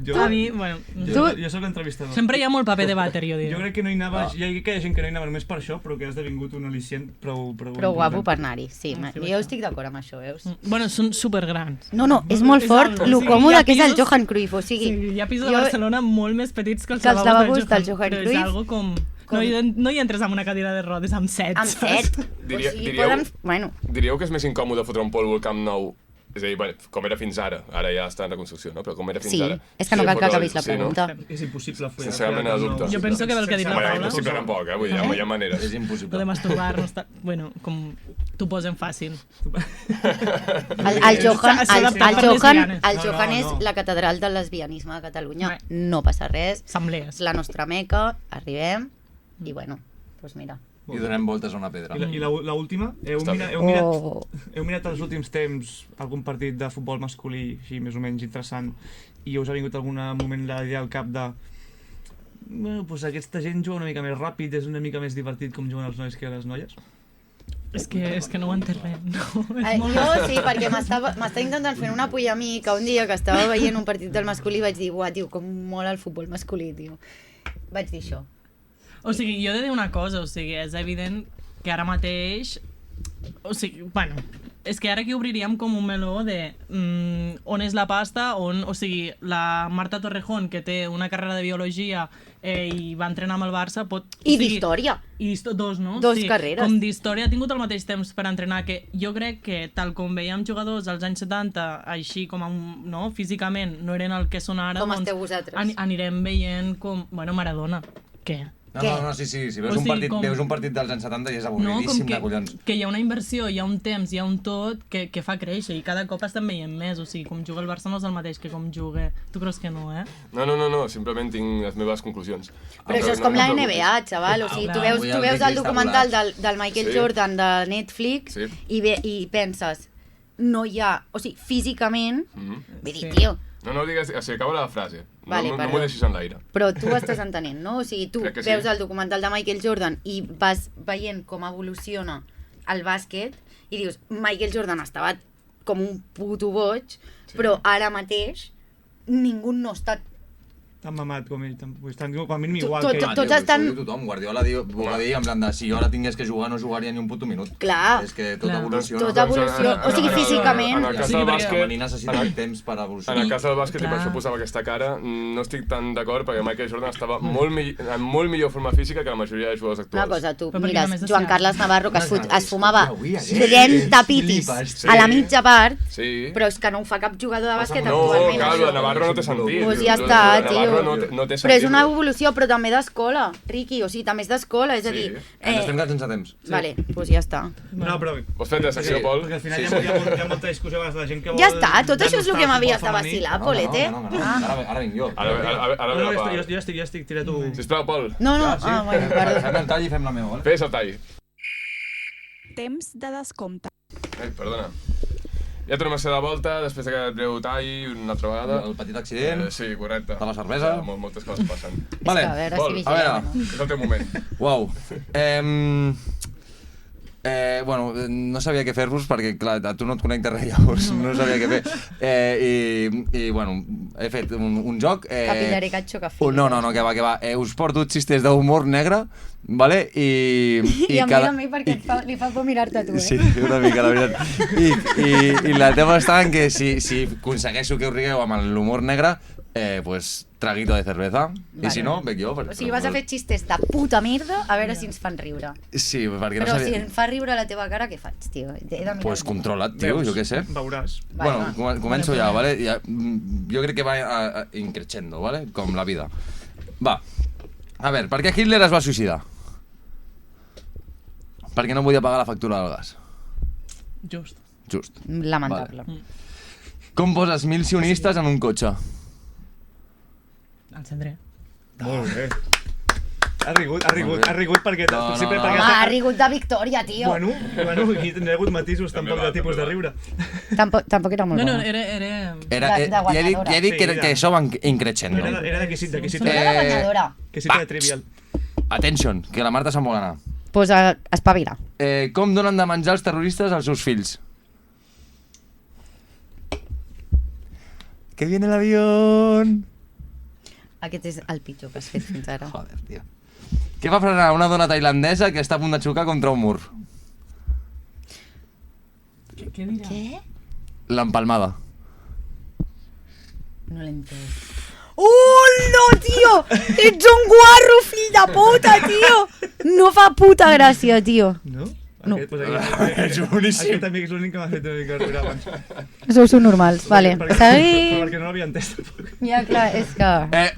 Jo, A mi, bueno, jo soc l'entrevistador. sempre hi ha molt paper de vàter, jo Jo diria. crec que no hi anava, hi ha gent que no hi anava només per això, però que ha esdevingut un al·licient prou Prou guapo per anar-hi, sí. Sí, Jo estic d'acord amb això, veus? Bueno, són supergrans. No, és molt És fort algo, lo sí, còmode hi ha que és el pisos- Johan Cruyff, o sigui... Sí, hi ha pisos de jo- Barcelona molt més petits que els que els lavabos del Johan però és Cruyff. algo com... No hi entres amb una cadira de rodes amb set, Amb saps? 7. Diríeu- Poden... Bueno, Diríeu que és més incòmode fotre un polvo al Camp Nou? És a dir, bueno, com era fins ara ja està en reconstrucció, no? Però com era fins sí, ara. és que no cal que fotre- acabis la pregunta. És impossible follar. Sincerament, follar de amb dubte. Jo penso que pel que ha dit la Bueno, Paula... impossible tampoc, vull dir, hi ha maneres. És Lo de impossible. masturbar no està... Bueno, com t'ho posen fàcil. El Johan, S'ha adaptat per lesbianes. el No, Johan no, és no. la catedral del lesbianisme a Catalunya. Bé. No passa res. Assemblees. És la nostra meca, arribem, i bueno, doncs mira. I donem voltes a una pedra. I l'última? Heu Està mirat els últims temps algun partit de futbol masculí, així més o menys interessant, i us ha vingut algun moment la idea al cap de bueno, doncs aquesta gent juga una mica més ràpid, és una mica més divertit com juguen els nois que les noies? És que no ho entenc res, no? Jo sí, perquè m'estava intentant fer una pulla a mi que un dia que estava veient un partit del masculí vaig dir, uah, tio, com mola el futbol masculí, tio. Vaig dir això. O sigui, jo he de dir una cosa, o sigui, és evident que ara mateix... O sigui, bueno, és que ara aquí obriríem com un meló de on és la pasta, o sigui, la Marta Torrejón, que té una carrera de biologia i va entrenar amb el Barça, pot... I d'història. I dos, no? Dos carreres. Com d'història ha tingut el mateix temps per entrenar, que jo crec que tal com veiem jugadors als anys 70, així com no, físicament no eren el que són ara, Com doncs esteu vosaltres. anirem veient com... Bueno, Maradona, què? No, sí, si veus, O sigui, veus un partit dels anys 70 i és No, com avorridíssim de collons. que hi ha una inversió, hi ha un temps, hi ha un tot que fa créixer i cada cop estem veient més, o sigui, com juga el Barça no és el mateix que com juga. Tu creus que no, eh? No, simplement tinc les meves conclusions. Però això és com la NBA, xaval, o sigui, tu veus el documental del Michael Sí. Jordan de Netflix Sí. i penses, no hi ha, o sigui, físicament, vull dir, Sí. tio, No digues, o sigui, acaba la frase. Vale, no perdó. m'ho deixis en l'aire. però tu ho estàs entenent, no? O sigui, tu Crec que sí. veus el documental de Michael Jordan i vas veient com evoluciona el bàsquet i dius, Michael Jordan estava com un puto boig, però ara mateix ningú no està... Tan mamat com ell, estan com a mínim igual Tot- que ell. tots estan- Tothom, Guardiola ho va dir en plan de si jo ara tingués que jugar no jugaria ni un puto minut. Clar. És que tot Clar. evoluciona. Tot evolució, o sigui, físicament. En el cas Sí, del perquè- El bàsquet, femení necessita temps per en evolucionar. el cas del bàsquet, i per Clar. això posava aquesta cara, no estic tan d'acord perquè Michael Jordan estava en molt millor forma física que la majoria de jugadors Una actuals. cosa, tu Però perquè mires només Joan es- Carles Navarro que es fumava Avui, 30 pitis flipes, a la mitja part, Sí. però és que no ho fa cap jugador de bàsquet No, actualment. clar, això. el Navarro no té sentit. Pues ja està, El Navarro tio. no té sentit. Però és una evolució, però també d'escola, Riqui, o sigui, també és d'escola, és a Sí. dir... Ens estem quedant sense temps. Vale, doncs ja està. No, però... Vols fer de secció, Pol? Perquè al final Sí, hi ha molta discussió a vegades de la gent que vol... Ja està, tot això és el que denostar m'havies de futbol femení. vacilar, Polete. No. Ah. Ara vinc jo. Ara ve No, la jo part. estic, tira tu. Sisplau, Pol, No, Ah, bueno, perdó. Fem el tall i fem la meva, vale? fes el tall. Temps de descompte. Ai, perdona. Ja tornem a ser de volta, després d'aquest breu tall, una altra vegada. El petit accident. Sí, correcte. De la cervesa. Moltes coses passen. Vale. És que a veure Pol, si a veure. vigilem. És el teu moment. Uau. Bueno, no sabia què fer-vos perquè, clar, a tu no et connecta res, llavors no sabia què fer. I bueno, he fet un joc... Capillari catxo que fill. No, que va. Us porto xistes d'humor negre, vale? I a mi perquè li fa por mirar-te a tu, Sí, una mica, la veritat. I la tema està en que si aconsegueixo que us rigueu amb l'humor negre, pues traguito de cerveza. I si no, bec jo. O sigui, vas a fer xistes de puta merda a veure si ens fan riure. Sí, perquè no Però sabia... si em fa riure la teva cara, què faig, tio? Pues controla't, tio, jo què sé. Veuràs. Bueno, començo ja, vale? Jo crec que va increixendo, vale? Com la vida. Va. A veure, per què Hitler es va suïcidar? Perquè no podia pagar la factura del gas. Just. Lamentable. Com poses 1000 sionistes en un cotxe? Encendré. Molt bé. Ha rigut perquè... sempre Home, ha rigut de victòria, tio. Bueno, aquí tindrà hagut matisos tampoc de tipus de riure. Tampoc era molt No, bona. Ja he dit que això va increixendo. Era de quesit, Era la guanyadora. quesit de trivial. Attention, que la Marta se'n vol anar. Pues espavila. Com donen de menjar els terroristes als seus fills? Que viene el avión. Aquest és el pitjor que has fet fins ara. Joder, tio. Què fa frenar una dona tailandesa que està a punt de xocar contra un mur? Què dirà? Què? L'empalmada. No l'he entès. No, tio! Ets un guarro, fill de puta, tio! No fa puta gràcia, tio. No? No. És boníssim. Aquest amic és l'únic que m'ha fet una mica riure abans. Sou subnormals. Vale, seguim. Perquè no l'havia entès tampoc. Ja, clar, és que...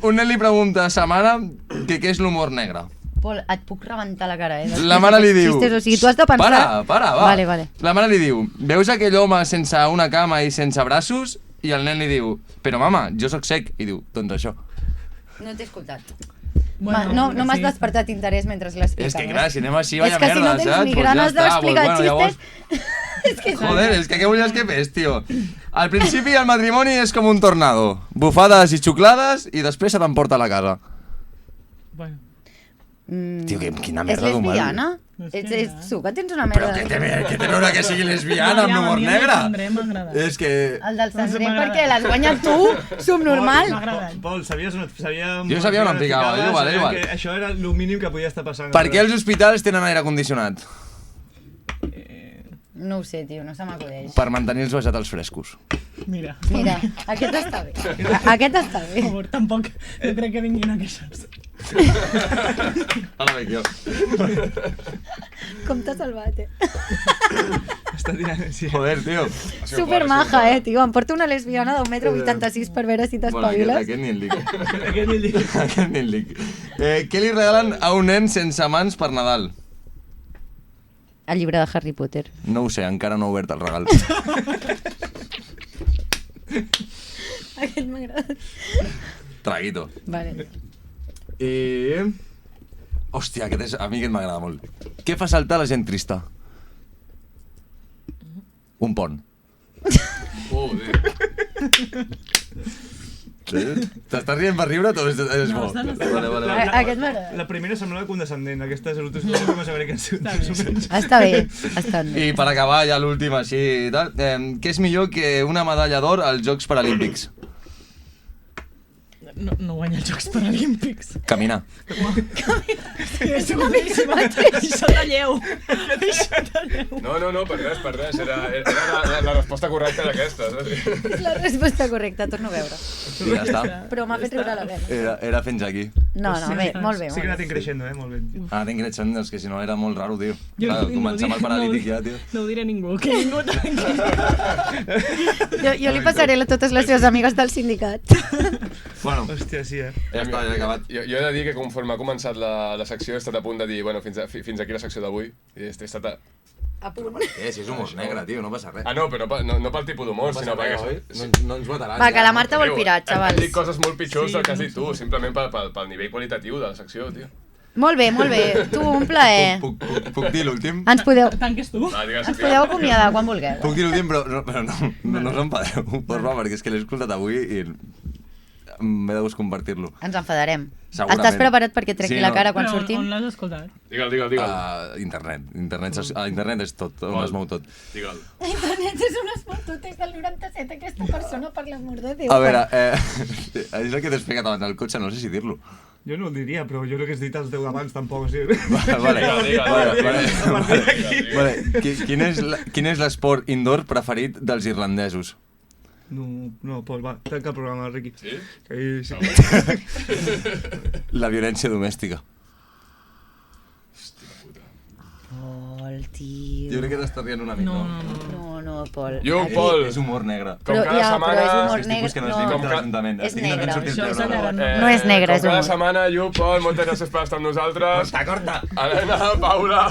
Un nen li pregunta a sa mare què és l'humor negre. Pol, et puc rebentar la cara, eh? La mare li diu... Xistes, o sigui, tu has de pensar... Para, va. Vale. La mare li diu, veus aquell home sense una cama i sense braços? I el nen li diu, però mama, jo sóc sec. I diu, doncs això. No t'he escoltat. Bueno, no m'has despertat interès mentre l'explicaves. És que clar, si anem així, vaya merda, merda, saps? És que si no tens ni ganes d'explicar xistes... És que Joder, és que què volies que fes, tio? Al principi el matrimoni és com un tornado. Bufades i xuclades i després se t'emporta a la casa. Bueno. Tio, quina merda És d'humor. lesbiana? Ets tu que tens una merda... Però què té a veure que sigui lesbiana amb l'humor negre? És que... El del Sandré, perquè l'has guanyat tu, subnormal. Pol, sabies on... Jo sabia on em ficava, igual. Això era el mínim que podia estar passant. Per què els hospitals tenen aire condicionat? No ho sé, tio, no se m'acudeix. Per mantenir els vegetals frescos. Mira, aquest està bé. Aquest està bé. per favor, tampoc no crec que vinguin a queixar-se. Ara veig jo. Com t'ha salvat, Està tirant, sí. Joder, tio. Super maja, tio. Em porto una lesbiana d'1,86 m per veure si t'espaviles. Aquest ni el dic. Aquest ni el dic. Què li regalen a un nen sense mans per Nadal? El llibre de Harry Potter. No ho sé, encara no he obert el regal. Aquest m'ha agradat. Traguito. Vale. I... Hòstia, a mi aquest m'agrada molt. Què fa saltar la gent trista? Un pont. T'estàs rient per riure o és bo? Vale. Aquest m'agrada. La primera semblava condescendent, aquestes últimes que sabré que han sigut més o menys. Està bé, està bé. I per acabar ja l'últim així i tal, què és millor que una medalla d'or als Jocs Paralímpics? No guanya els Jocs Paralímpics. Caminar. És boníssima. Això talleu. No, per res. Era la resposta correcta d'aquesta. És la resposta correcta, torno a veure. I ja està. Però m'ha fet riure la vena. Era fins aquí. No, bé, molt bé. Sí que ha anat increixent, molt bé. Ah, tinc creixent, és que si no era molt raro, tio. Clar, començar amb el paralític ja, tio. No ho diré a ningú, que ningú Jo li passaré a totes les seves amigues del sindicat. Bueno, hòstia, sí, ja està, ja he acabat. Jo he de dir que conforme ha començat la secció he estat a punt de dir, bueno, fins aquí la secció d'avui. He estat A punt. Si és humor negre, tio, no passa res. Ah, no, però no pel tipus d'humor, sinó perquè... No ens mataran. Va, que la Marta vol pirar, Hem xavals. dit coses molt pitjors del que has dit tu, simplement pel nivell qualitatiu de la secció, tio. Molt bé. Tu, un plaer. Puc dir l'últim? Ens podeu tu. ens podeu acomiadar quan vulgueu. Puc dir l'últim, però no us empadeu, porfa, perquè és que l'he escoltat avui i... m'he de gust compartir-lo. Ens enfadarem. Segurament. Estàs preparat perquè tregui Sí, la no. cara quan Però sortim? on l'has escoltat? Digue'l. Internet. Internet és tot, on es mou tot. Digue'l. Internet és un esport des del 97, aquesta persona, per l'amor de Déu. A veure, és el que t'he explicat abans del cotxe, no sé si dir-lo. Jo no ho diria, però jo crec que has dit els 10 d'abans tampoc, o sigui... Vale. Quin és l'esport indoor preferit dels irlandesos? No, Pol, va, tanca el programa, Riqui. Sí? Sí. La violència domèstica. Pol, tio... Jo crec que t'estàs rient una mica. No, Pol. Pol! És humor negre. Com cada setmana... Però és humor És tipus que no es diu negre. com de l'Ajuntament. És negre. Això és negre. No és negre, és Com cada humor. setmana, Pol, moltes gràcies per estar amb nosaltres. Corta! Helena, Paula...